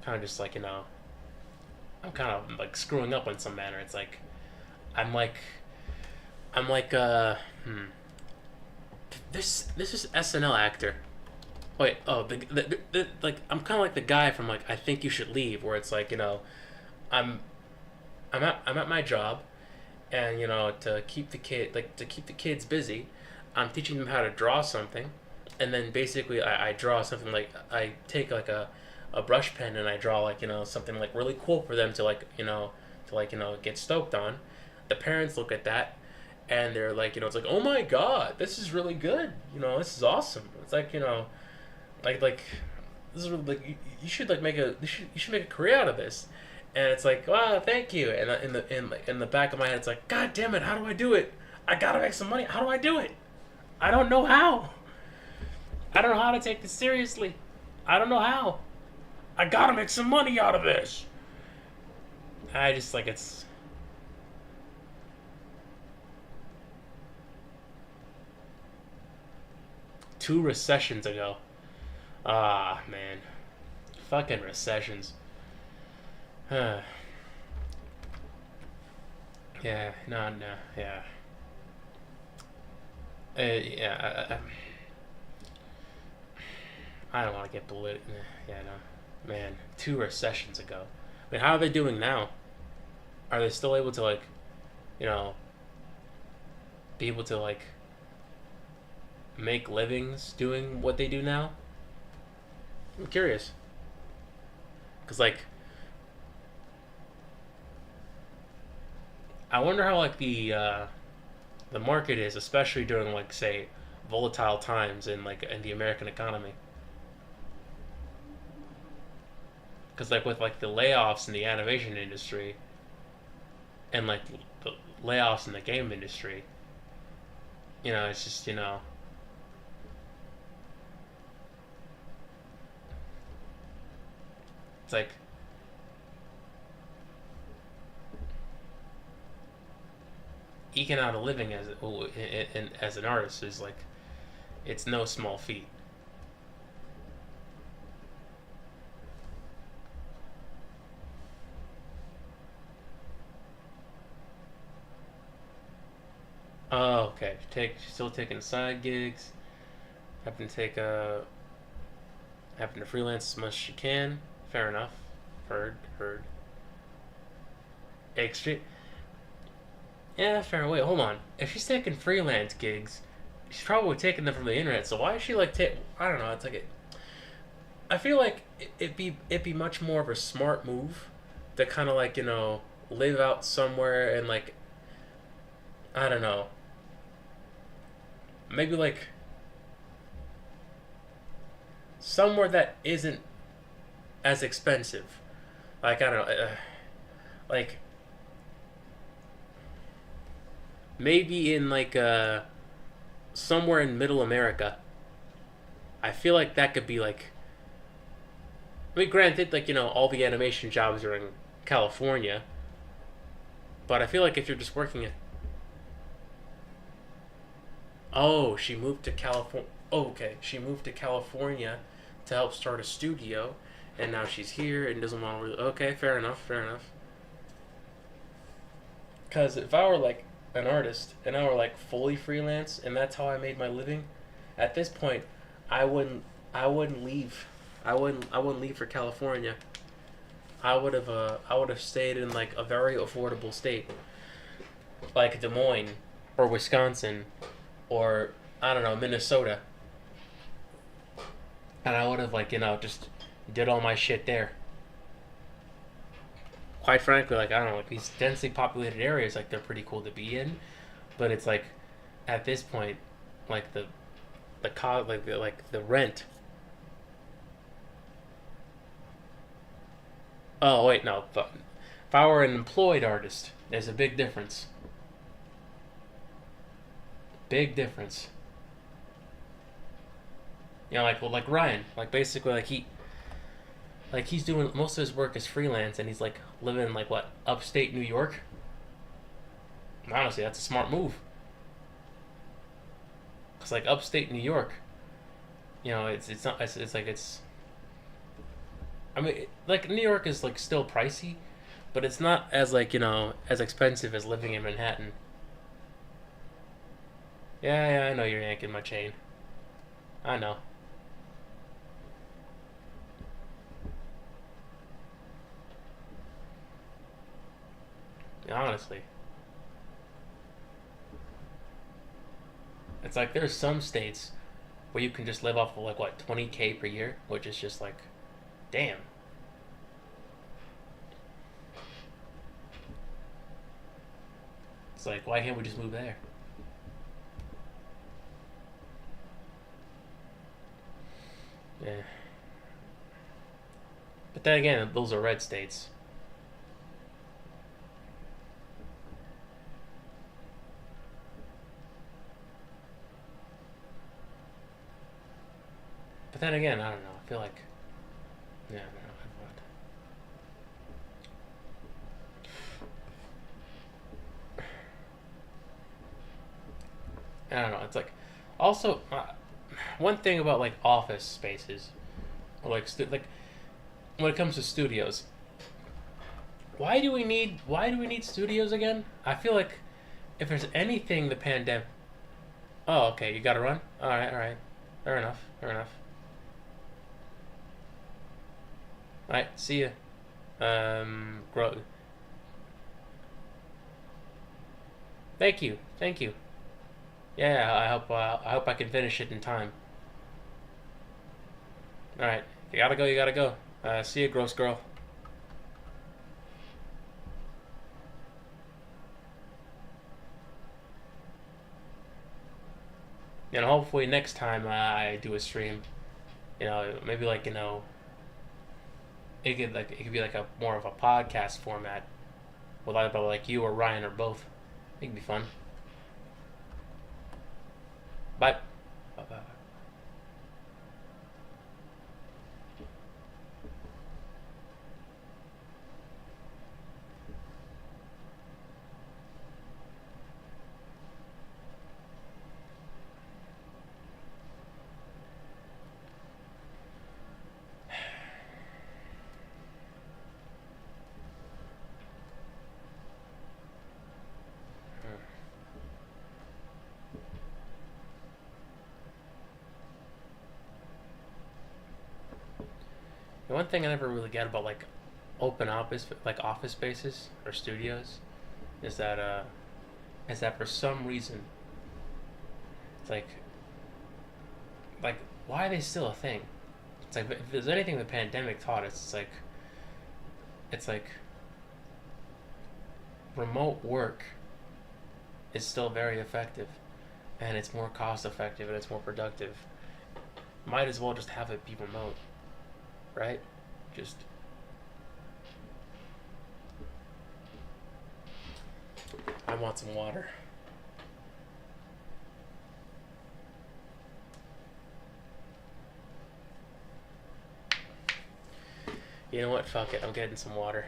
kind of just like I'm kind of like screwing up in some manner. It's like I'm like I'm like this is SNL actor. Wait, oh, like I'm kind of like the guy from like I Think You Should Leave, where it's like I'm I'm at my job, and to keep to keep the kids busy, I'm teaching them how to draw something, and then basically I draw something like I take like a brush pen and I draw like something like really cool for them to like get stoked on. The parents look at that and they're like it's like oh my god, this is really good, this is awesome. It's like like this is really, like you should like you should make a career out of this. And it's like wow, thank you. And in the back of my head it's like god damn it, how do I do it? I gotta make some money. How do I do it? I don't know how. I don't know how to take this seriously. I don't know how. I gotta make some money out of this. I just like it's 2 recessions ago. Ah, man. Fucking recessions. yeah, no, no, yeah. Yeah, I don't want to get political. Yeah, no. Man, 2 recessions ago. I mean, how are they doing now? Are they still able to, like, you know, be able to, like, make livings doing what they do now? I'm curious. Because, like, I wonder how, like, the market is, especially during, like, say, volatile times in, like, in the American economy. Because, like, with, like, the layoffs in the animation industry and, like, the layoffs in the game industry, it's just, it's like eking out a living as an artist is like it's no small feat. Oh, okay. Still taking side gigs. Having to take having to freelance as much as you can. Fair enough. Heard. Extra. Yeah, fair. Wait, hold on. If she's taking freelance gigs, she's probably taking them from the internet. So why is she like I don't know. It's like I feel like it'd be much more of a smart move to kind of like live out somewhere and like I don't know, maybe like somewhere that isn't as expensive. Like I don't know, like maybe in like somewhere in Middle America. I feel like that could be like. I mean, granted, like all the animation jobs are in California, but I feel like if you're just working at. Oh, she moved to California. Oh, okay, she moved to California to help start a studio, and now she's here and doesn't want to. Really, okay, fair enough. Fair enough. Because if I were like an artist and I were like fully freelance and that's how I made my living, at this point, I wouldn't. I wouldn't leave. I wouldn't leave for California. I would have stayed in like a very affordable state, like Des Moines, or Wisconsin, or I don't know Minnesota, and I would have like just did all my shit there. Quite frankly, like I don't know, like these densely populated areas, like they're pretty cool to be in, but it's like at this point, like the rent. Oh wait, no. If I were an employed artist, there's a big difference. Big difference. Like Ryan, like basically he's doing most of his work as freelance, and he's like living in like what upstate New York. Honestly, that's a smart move. Cause like upstate New York, it's not it's like it's. I mean, like New York is like still pricey, but it's not as like as expensive as living in Manhattan. Yeah, yeah, I know you're yanking my chain. I know. Honestly, it's like there's some states where you can just live off of like what 20K per year, which is just like, damn. It's like why can't we just move there? Yeah. But then again, those are red states. But then again, I don't know. I feel like yeah, I don't know. I don't know. It's like also one thing about like office spaces. or like when it comes to studios. Why do we need studios again? I feel like if there's anything the pandemic. Oh, okay, you gotta run. All right, fair enough, fair enough. All right, see ya. Grow. Thank you, thank you. Yeah, I hope I can finish it in time. All right, you gotta go, you gotta go. See you, gross girl. And hopefully next time I do a stream, maybe like it could be like a more of a podcast format with either like you or Ryan or both. I think it'd be fun. Bye. Bye. Bye. The one thing I never really get about like open office spaces or studios is that for some reason it's like why are they still a thing? It's like if there's anything the pandemic taught us, it's like remote work is still very effective, and it's more cost effective and it's more productive. Might as well just have it be remote, right? Just I want some water. You know what? Fuck it. I'm getting some water.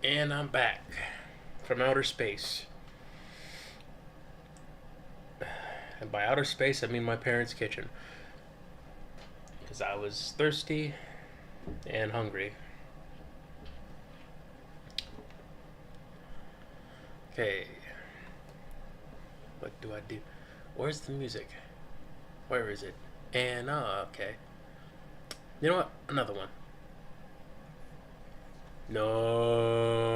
And I'm back from outer space. And by outer space, I mean my parents' kitchen. Because I was thirsty and hungry. Okay. What do I do? Where's the music? Where is it? And, okay. You know what? Another one. No.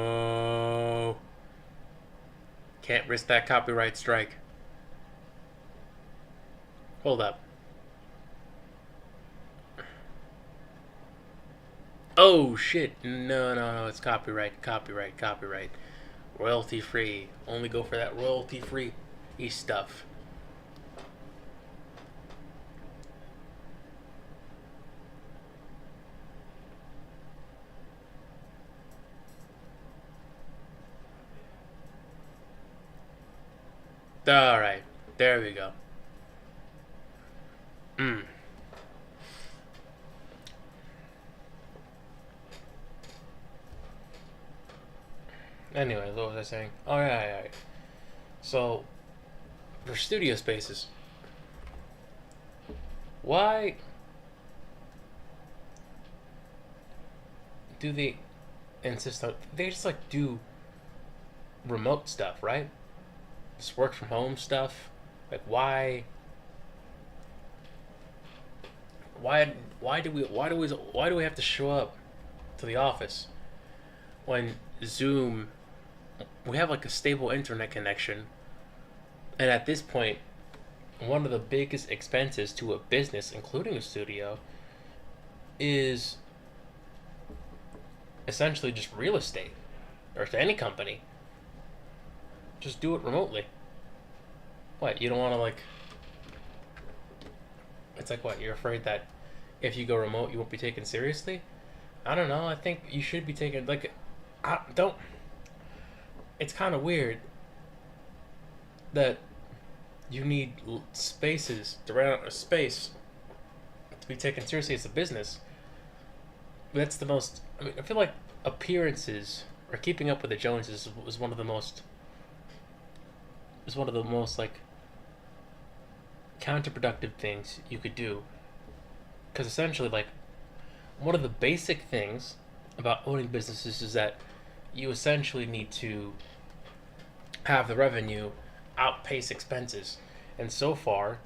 Can't risk that copyright strike. Hold up. Oh shit. No, it's copyright. Royalty free. Only go for that royalty free stuff. Alright. There we go. Anyway, what was I saying? Oh, yeah. So, for studio spaces, why do they insist on... They just, like, do remote stuff, right? Just work from home stuff. Like, why do we have to show up to the office when Zoom, we have like a stable internet connection, and at this point, one of the biggest expenses to a business, including a studio, is essentially just real estate, or to any company. Just do it remotely. What, you don't want to, like... It's like, what, you're afraid that if you go remote, you won't be taken seriously? I don't know. I think you should be taken, like... don't... It's kind of weird that you need spaces to rent out a space to be taken seriously as a business. That's the most... I mean, I feel like appearances or keeping up with the Joneses is one of the most... Is one of the most, like, counterproductive things you could do. Because essentially, like, one of the basic things about owning businesses is that you essentially need to have the revenue outpace expenses. And so far,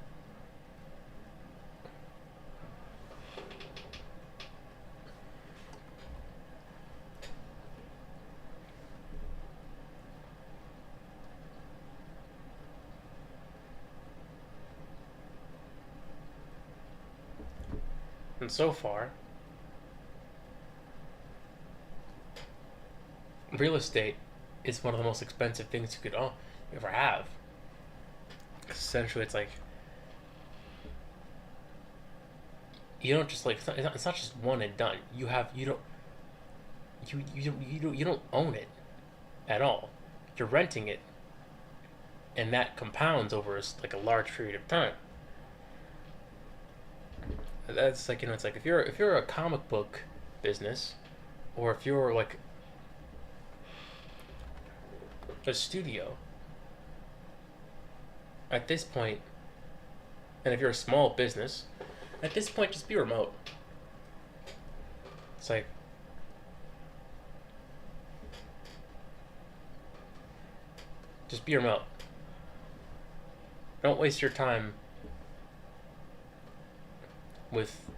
real estate is one of the most expensive things you could ever have. Essentially, it's like you don't just like it's not just one and done. You don't own it at all. You're renting it, and that compounds over like a large period of time. That's like, it's like if you're a comic book business, or if you're like a studio at this point, and if you're a small business at this point, just be remote. It's like, just be remote. Don't waste your time with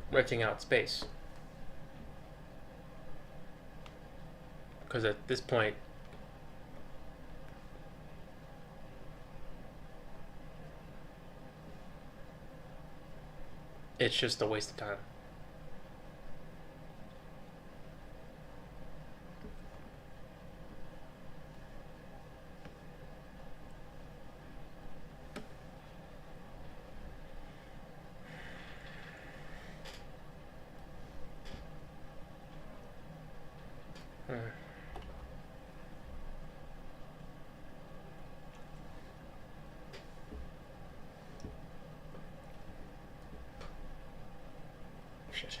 renting out space, because at this point it's just a waste of time. Shit.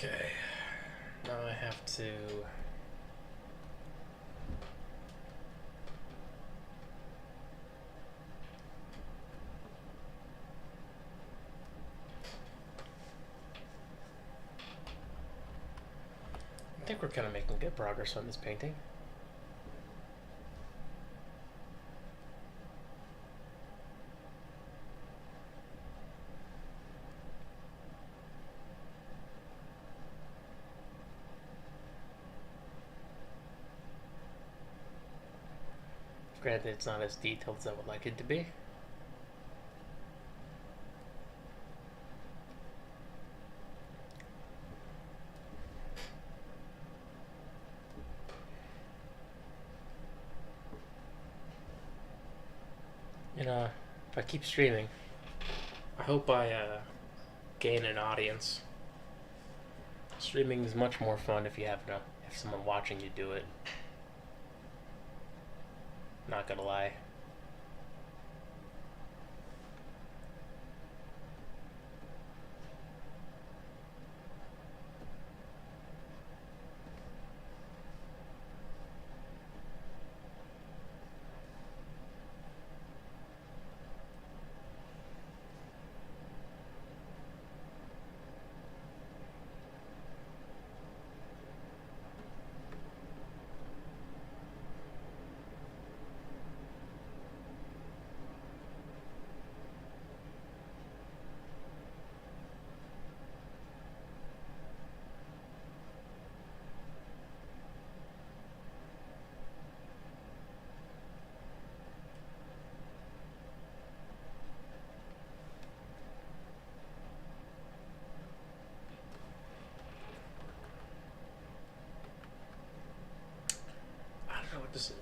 Okay. Now I have to. I think we're kind of making good progress on this painting. Granted, it's not as detailed as I would like it to be. You know, if I keep streaming, I hope I gain an audience. Streaming is much more fun if you have someone watching you do it. Not gonna lie. I don't know what this is.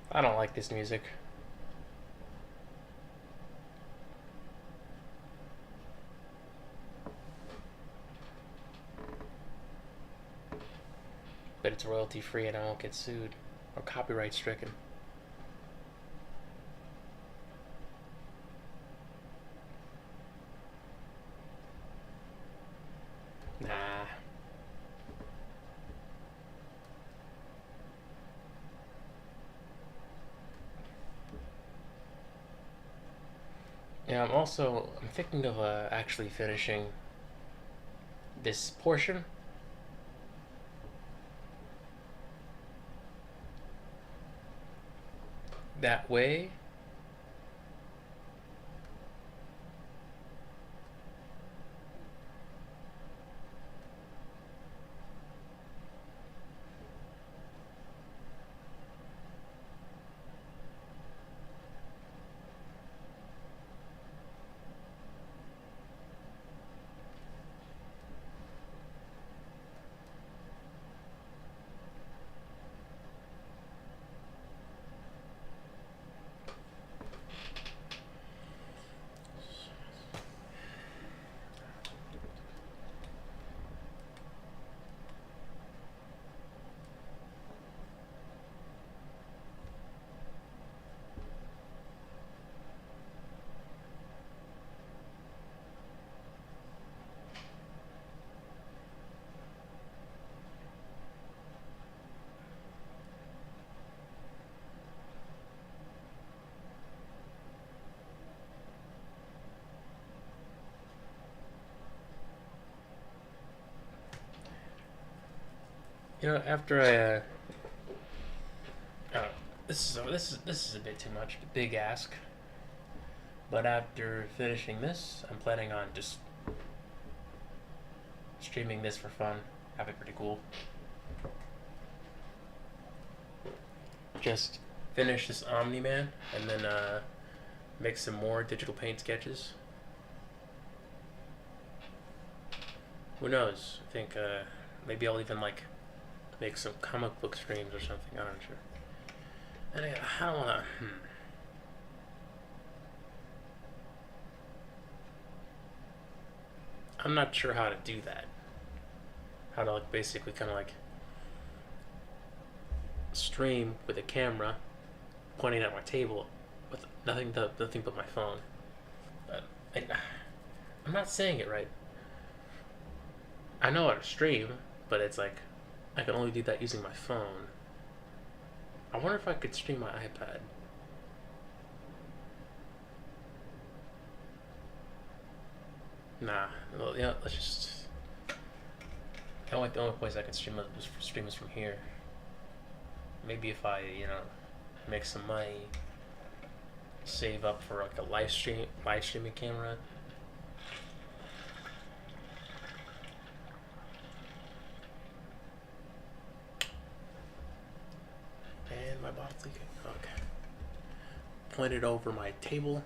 I don't like this music. But it's royalty free and I won't get sued or copyright stricken. Nah. Yeah, I'm thinking of actually finishing this portion. That way, after I Oh, this is a bit too much. Big ask. But after finishing this, I'm planning on just streaming this for fun. Have it pretty cool. Just finish this Omni Man and then make some more digital paint sketches. Who knows? I think maybe I'll even like make some comic book streams or something. I'm not sure. And I don't wanna. I'm not sure how to do that. How to like basically kind of like stream with a camera pointing at my table with nothing but my phone. But I'm not saying it right. I know how to stream, but it's like I can only do that using my phone. I wonder if I could stream my iPad. Nah, well, yeah, let's just. The only place I could stream is from here. Maybe if I, make some money, save up for like a live streaming camera. And my bottle's leaking. Okay. Point it over my table.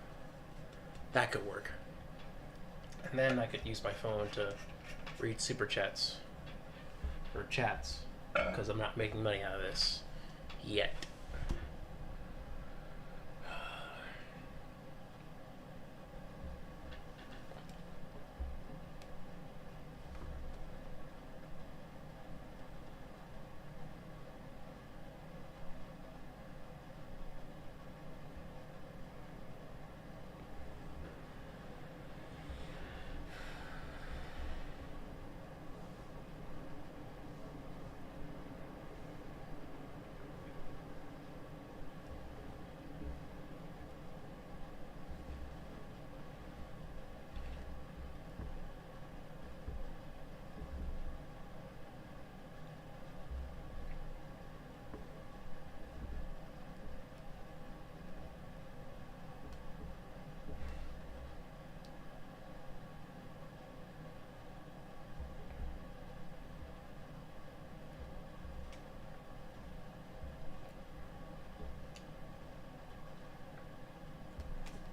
That could work. And then I could use my phone to read super chats. Or chats. Because I'm not making money out of this. Yet.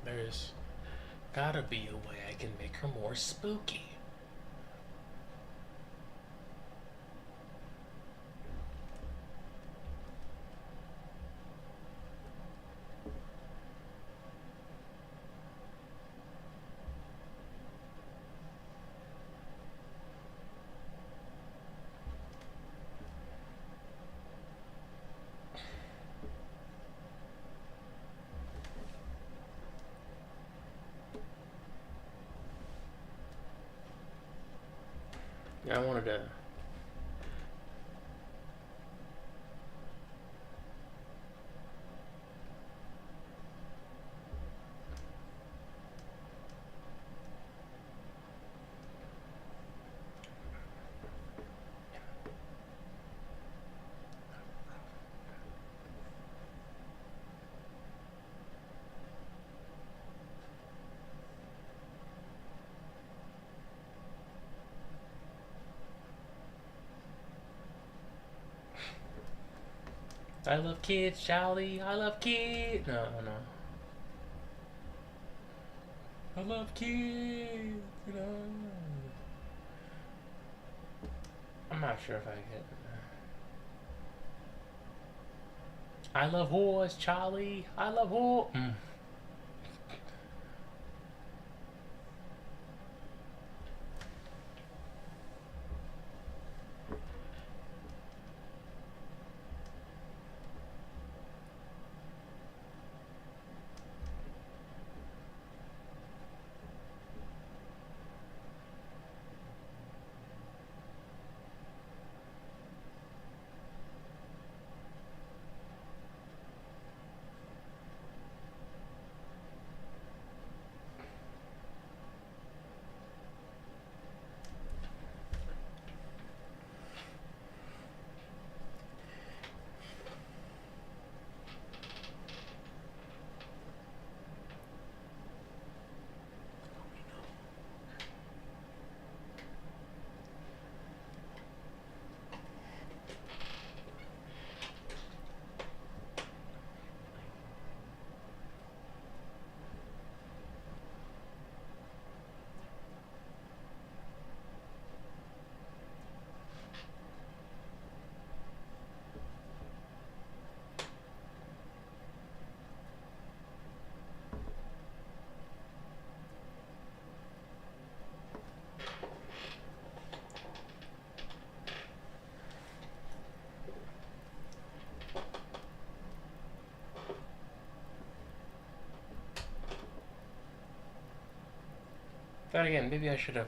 There's gotta be a way I can make her more spooky. I wanted to. I love kids, Charlie. I love kids. No. I love kids. I'm not sure if I get. I love horse, Charlie. I love horse. But again, maybe I should have.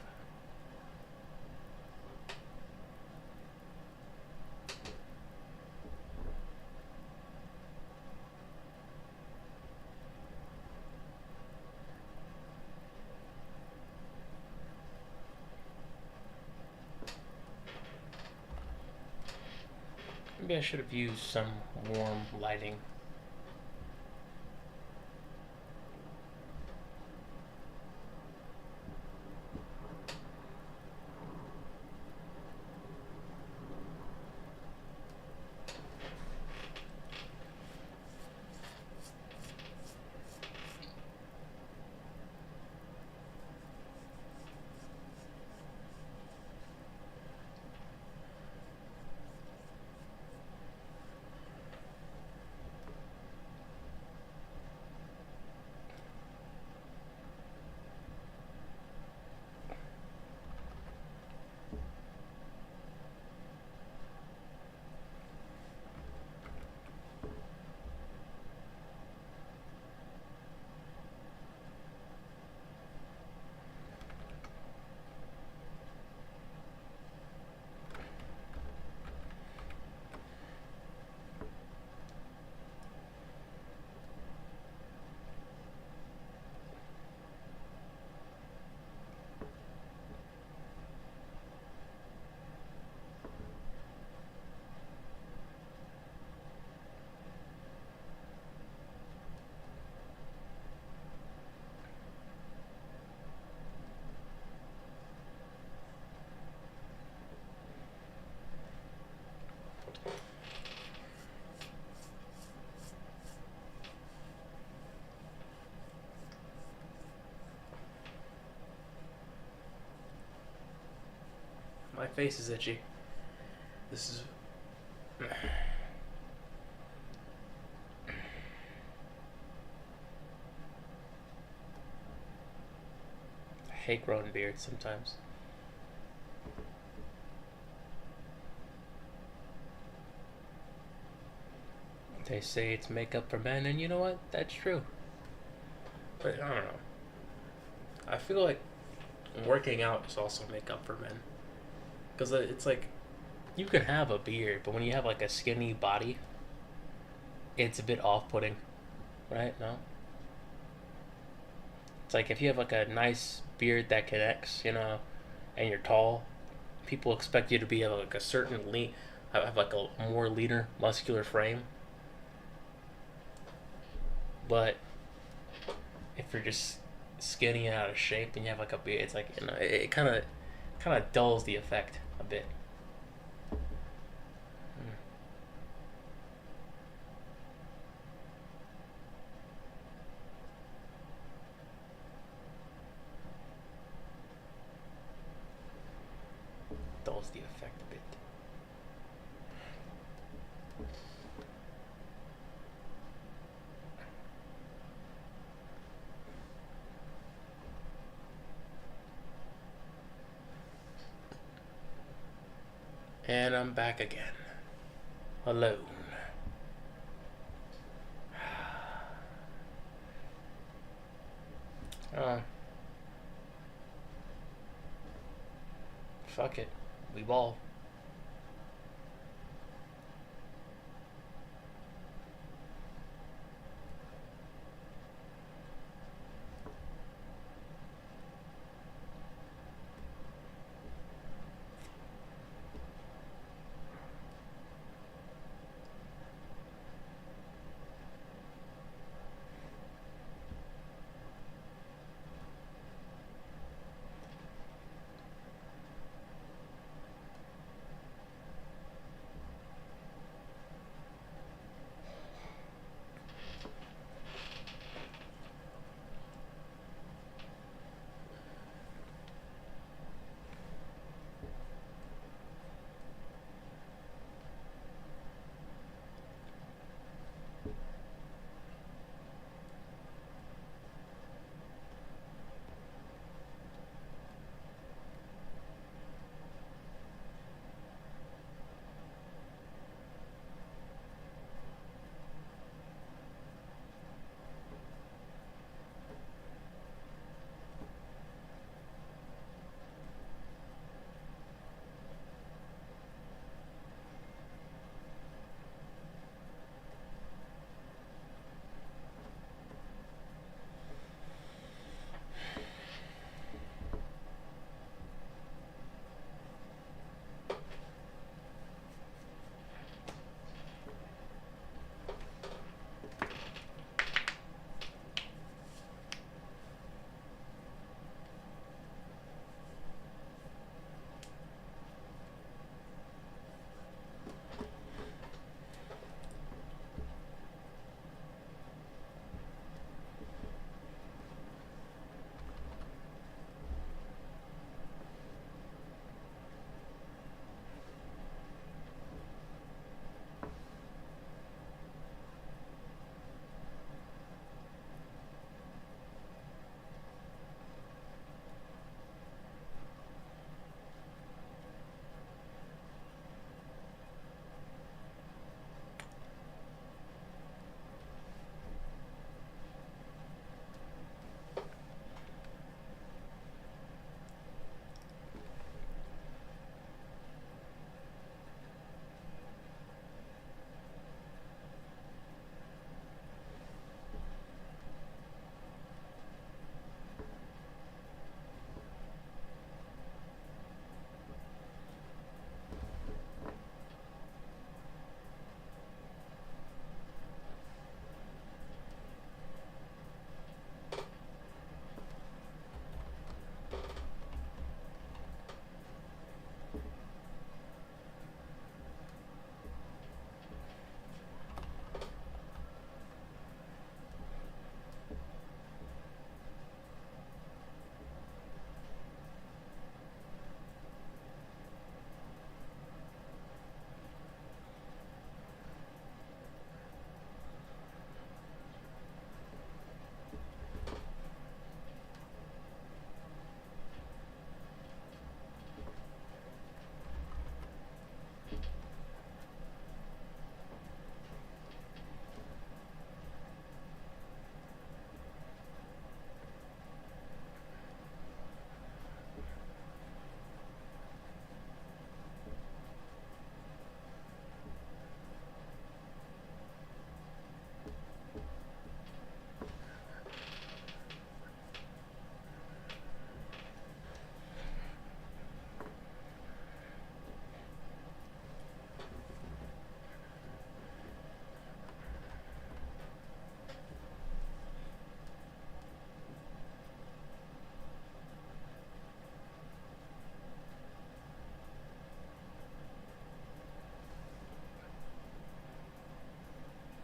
Maybe I should have used some warm lighting. My face is itchy. This is. I hate growing beards sometimes. They say it's makeup for men, and you know what? That's true. But I don't know. I feel like working out is also makeup for men. Because it's like, you can have a beard, but when you have like a skinny body, it's a bit off putting, right? No? It's like if you have like a nice beard that connects, and you're tall, people expect you to be like a certain lean, have like a more leaner, muscular frame. But if you're just skinny and out of shape and you have like a beard, it's like it kind of dulls the effect a bit. Dulls the effect a bit. And I'm back again, alone. Uh, Fuck it, we ball.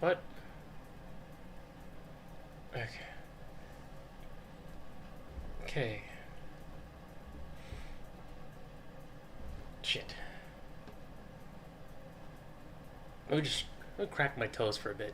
What? Okay. Okay. Shit. Let me crack my toes for a bit.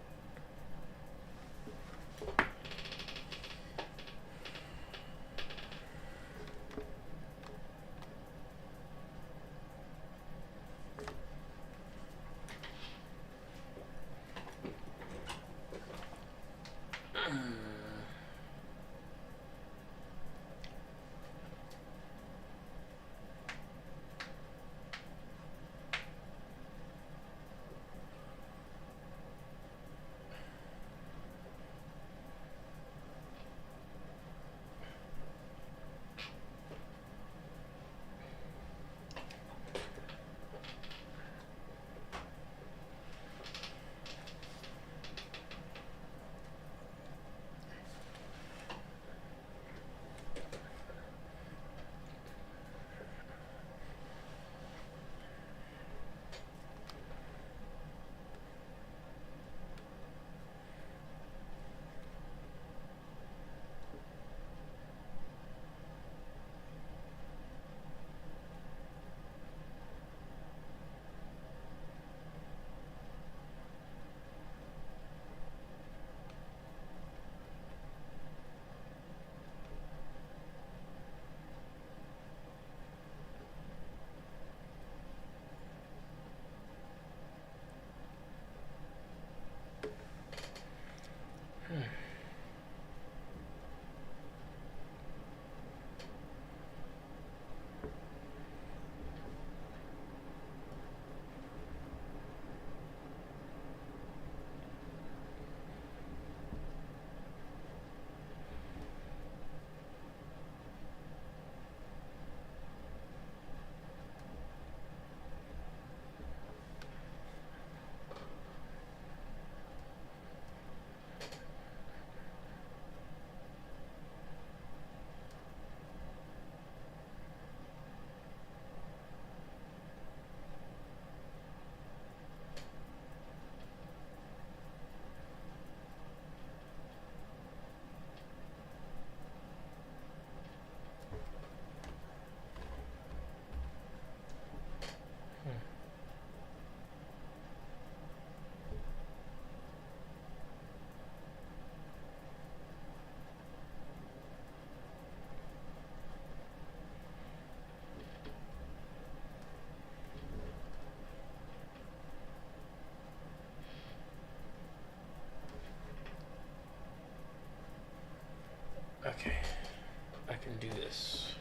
Okay. I can do this.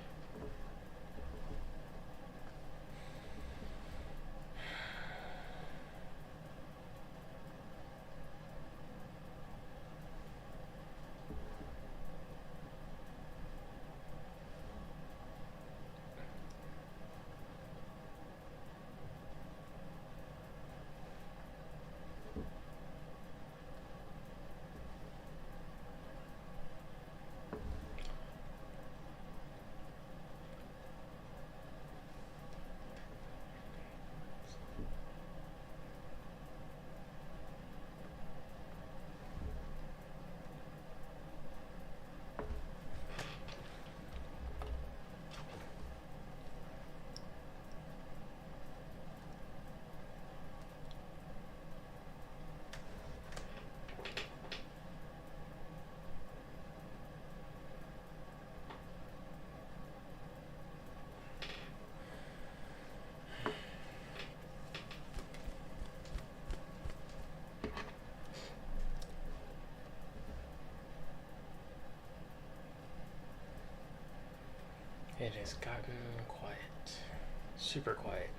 It has gotten quiet. Super quiet.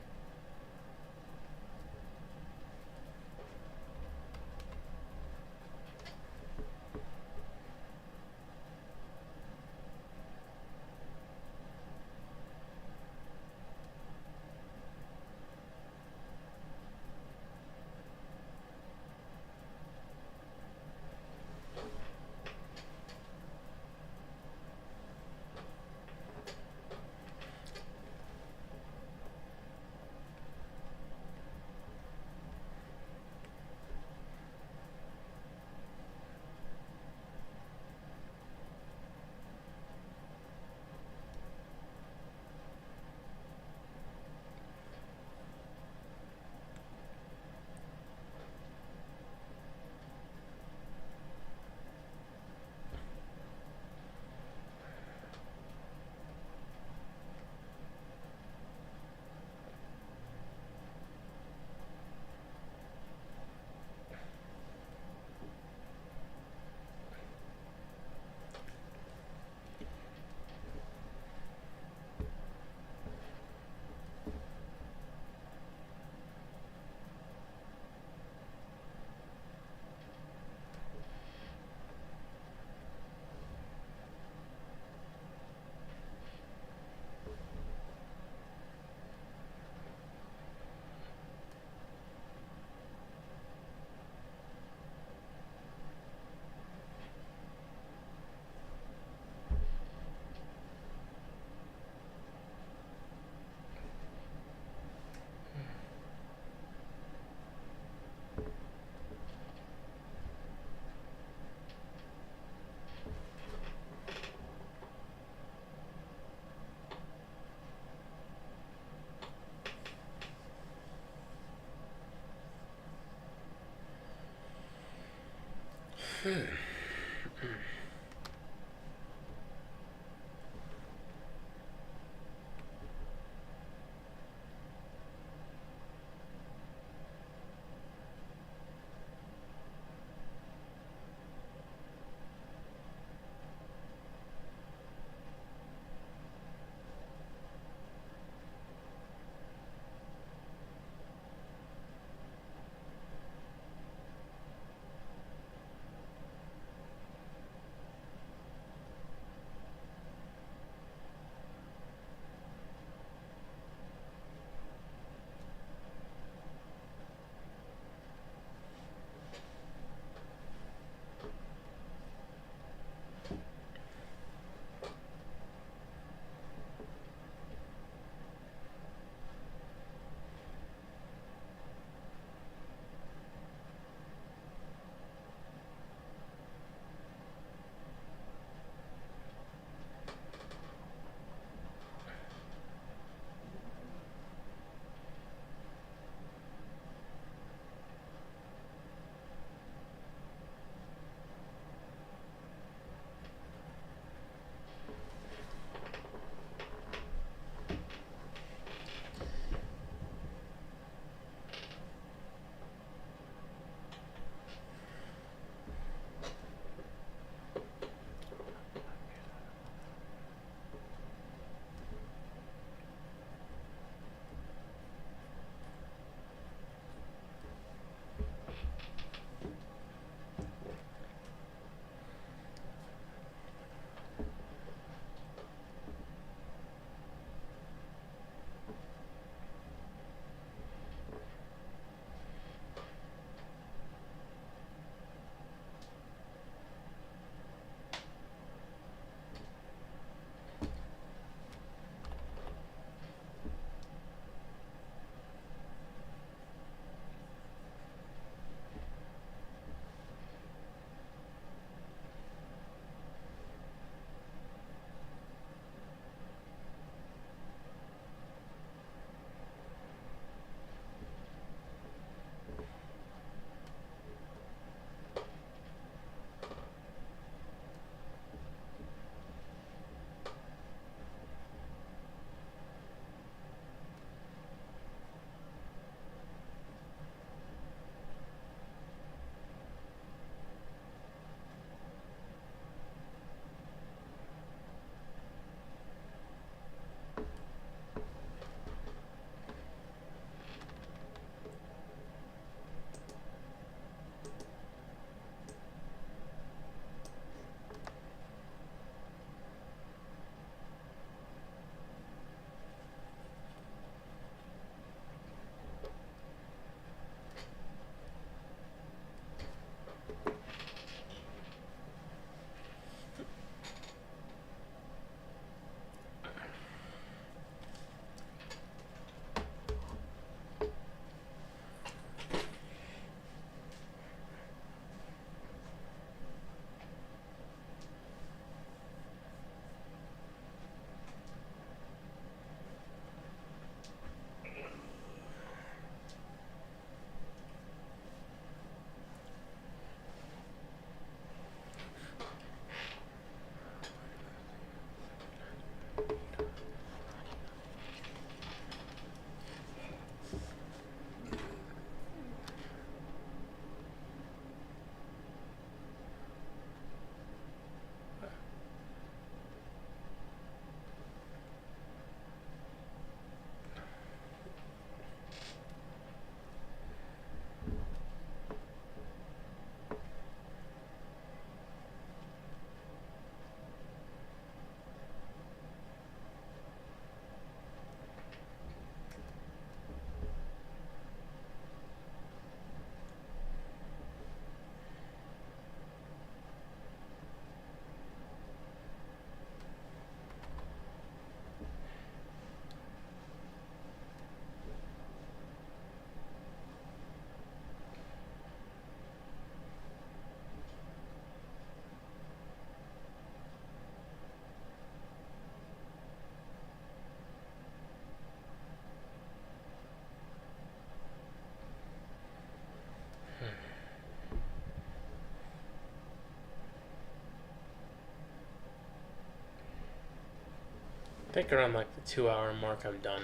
I think around like the 2 hour mark I'm done.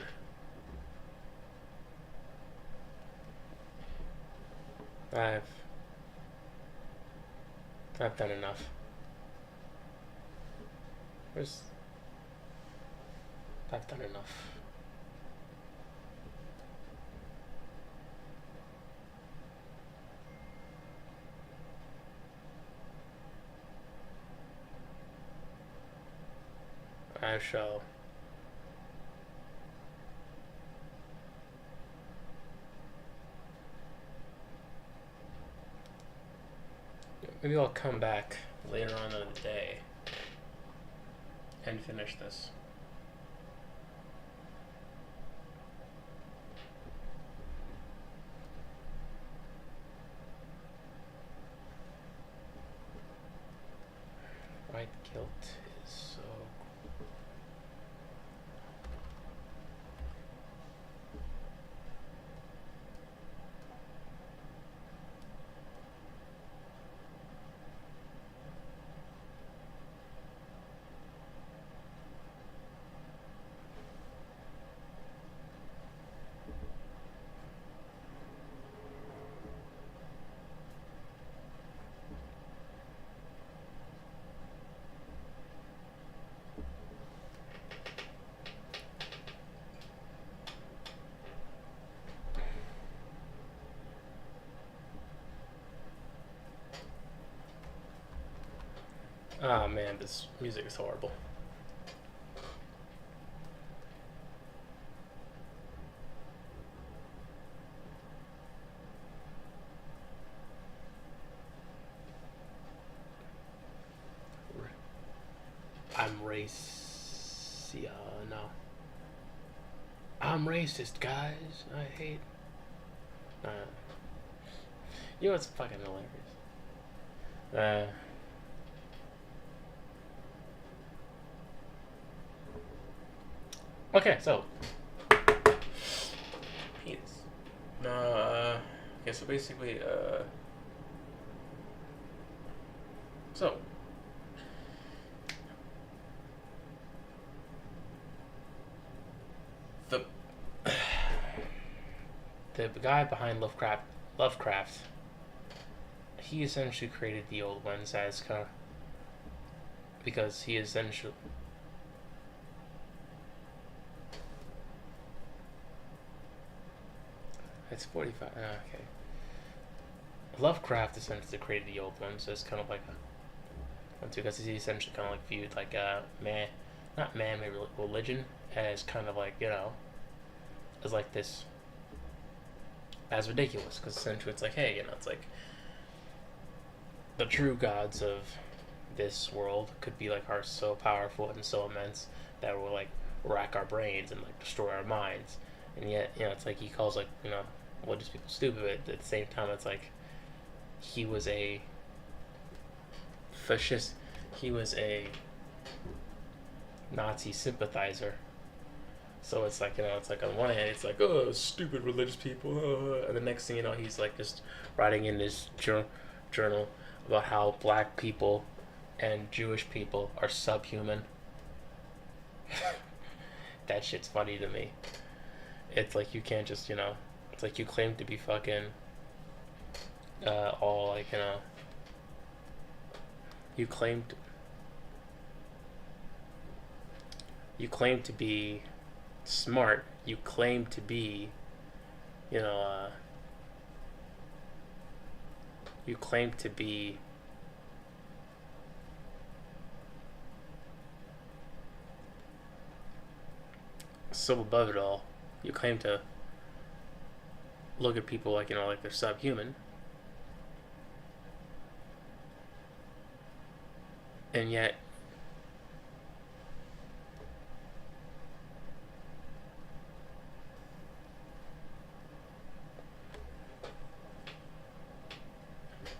I've I've done enough. There's I've done enough. I shall. Maybe I'll come back later on in the day and finish this. White guilt is so. Ah man, this music is horrible. I'm no. I'm racist, guys. I hate. Uh, you know what's fucking hilarious? Okay, so penis. Okay, so basically, so the the guy behind Lovecraft, he essentially created the old ones as kind of because he essentially. It's 45. Okay. Lovecraft essentially created the old ones as kind of like a. Because he essentially kind of like viewed like not man-made religion as kind of like, as like this, as ridiculous. Because essentially it's like, hey, it's like the true gods of this world could be like are so powerful and so immense that will like rack our brains and like destroy our minds. And yet, it's like he calls like, what is people stupid, but at the same time it's like he was a fascist, he was a Nazi sympathizer. So it's like, it's like on one hand it's like, oh, stupid religious people, and the next thing you know he's like just writing in his journal about how black people and Jewish people are subhuman. That shit's funny to me. It's like you can't just, it's like you claim to be fucking all like, you claim to be smart, you claim to be, you claim to be so above it all. You claim to look at people like, like they're subhuman. And yet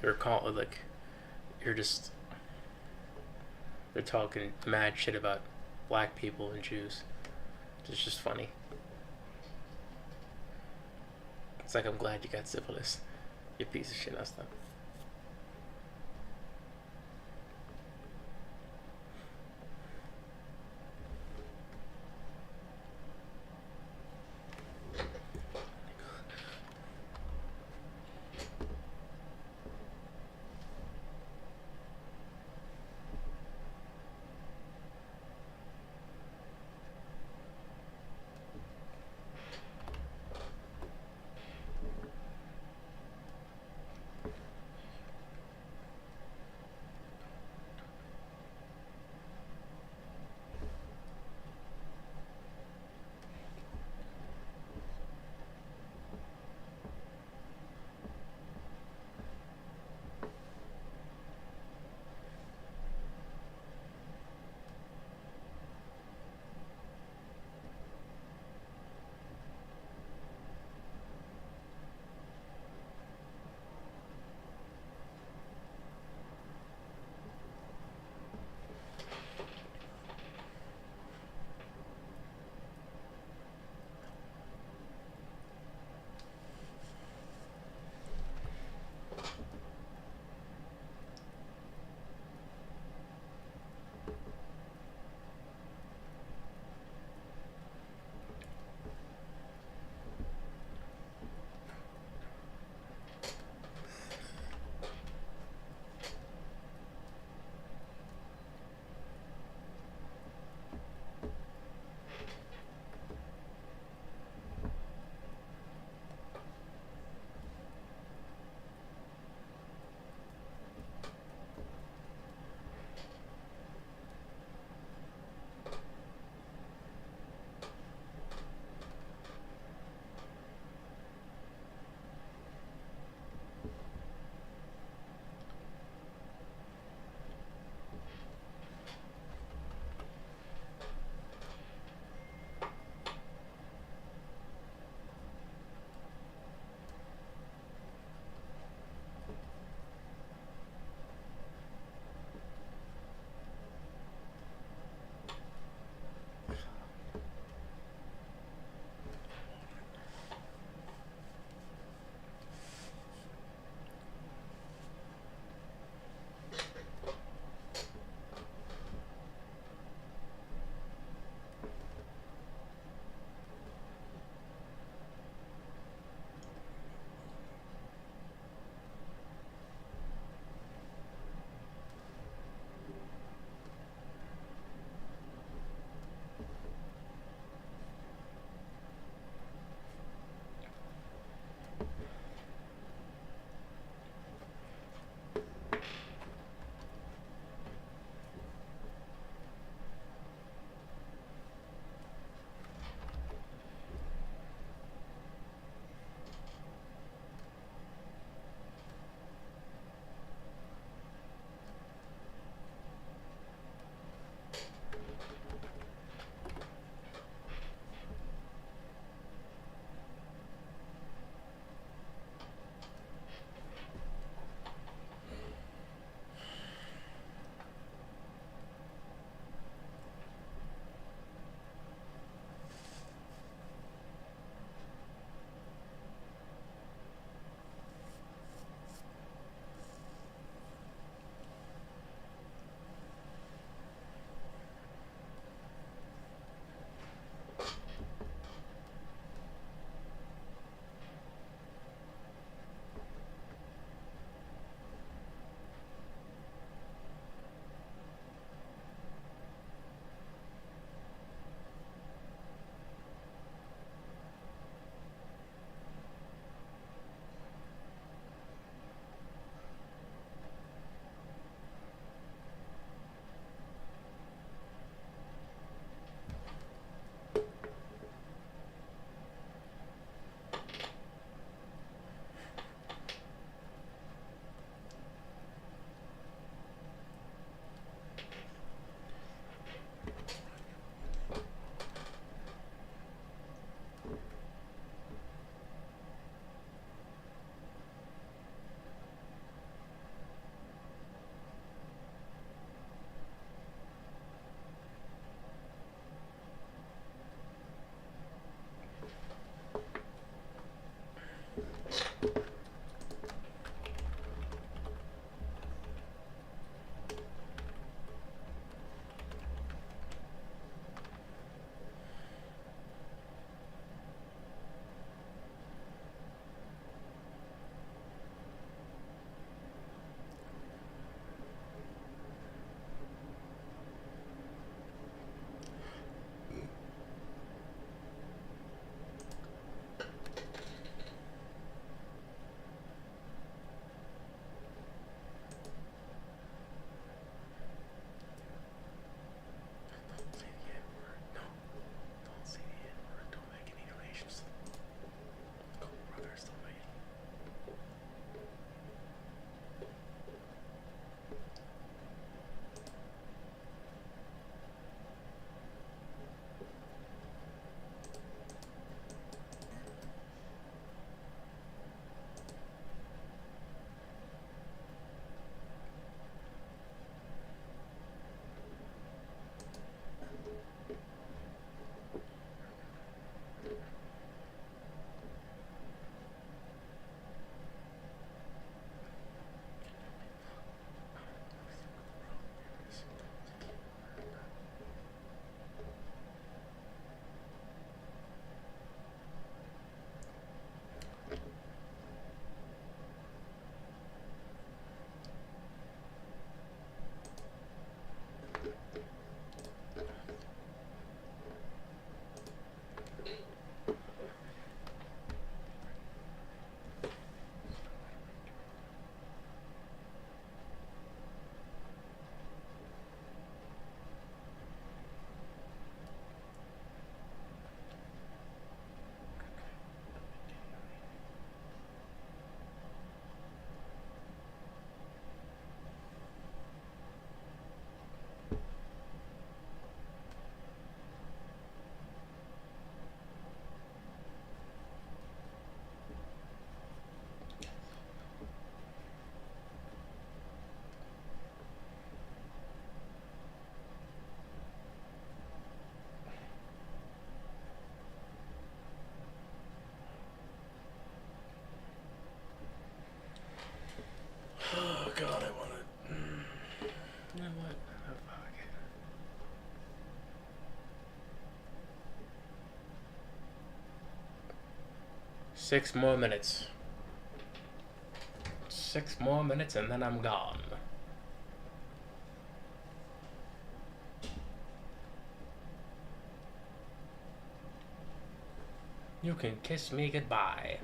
you're called like you're just they're talking mad shit about black people and Jews. It's just funny. It's like, I'm glad you got syphilis, you piece of shit. That's them. 6 more minutes. 6 more minutes and then I'm gone. You can kiss me goodbye.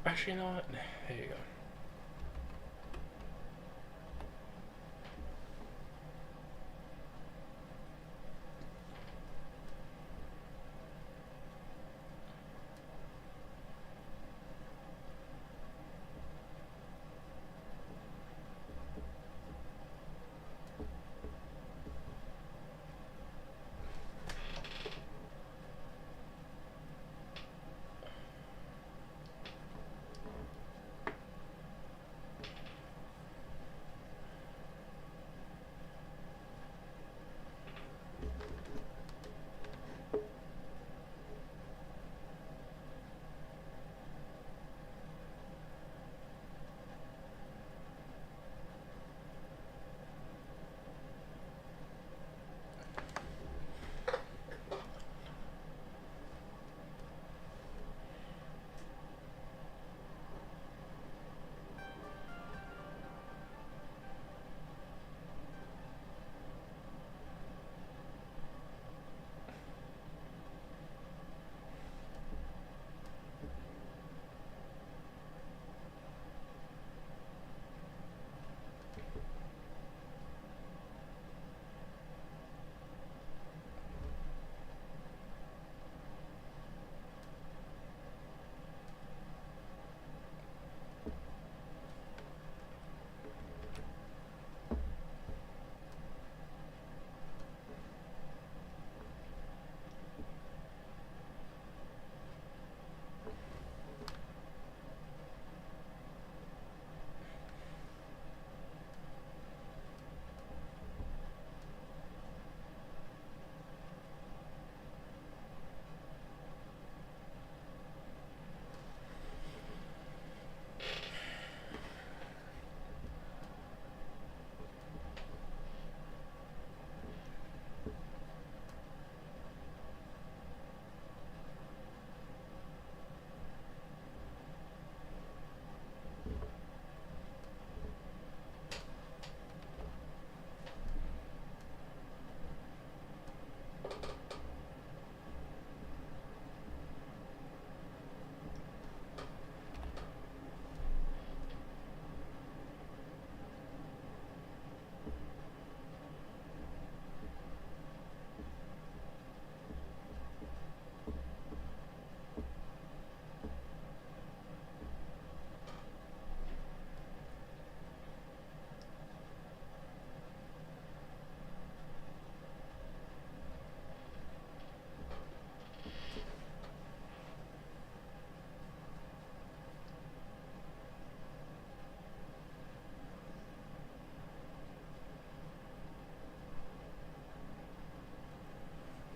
Actually, you know what? There you go.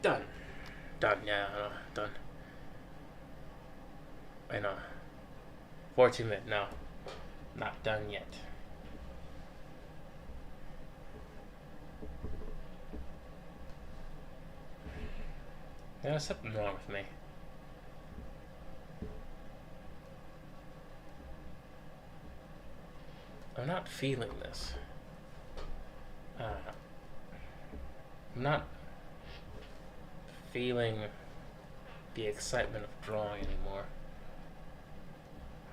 Done. Done, yeah, I know. Done. I know. 14 minutes, no. Not done yet. There's something wrong with me. I'm not feeling this. I'm not feeling the excitement of drawing anymore.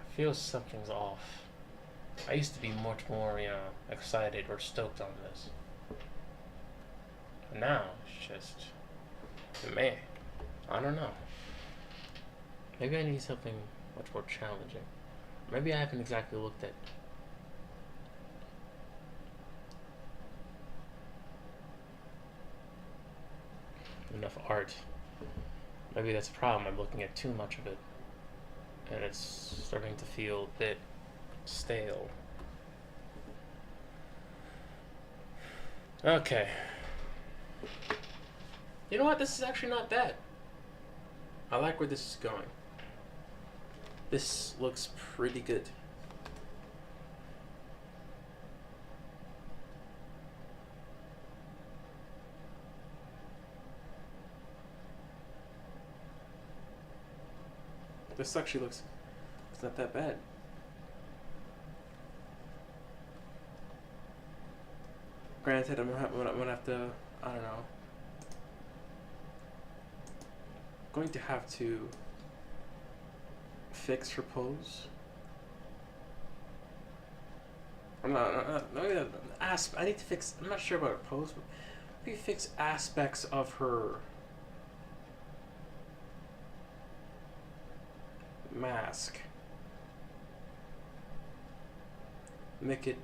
I feel something's off. I used to be much more, excited or stoked on this. But now, it's just, man, I don't know. Maybe I need something much more challenging. Maybe I haven't exactly looked at enough art. Maybe that's a problem. I'm looking at too much of it, and it's starting to feel a bit stale. Okay. You know what? This is actually not bad. I like where this is going. This looks pretty good. This actually looks, it's not that bad. Granted, I'm gonna have to, I don't know, going to have to fix her pose. I'm not I need to fix, I'm not sure about her pose, but maybe fix aspects of her mask. Make it,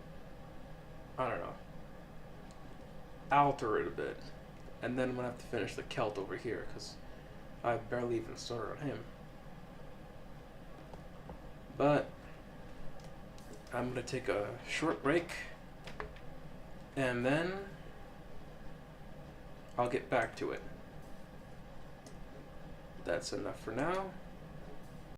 I don't know, alter it a bit. And then I'm gonna have to finish the Celt over here, because I barely even started on him. But I'm gonna take a short break, and then I'll get back to it. That's enough for now.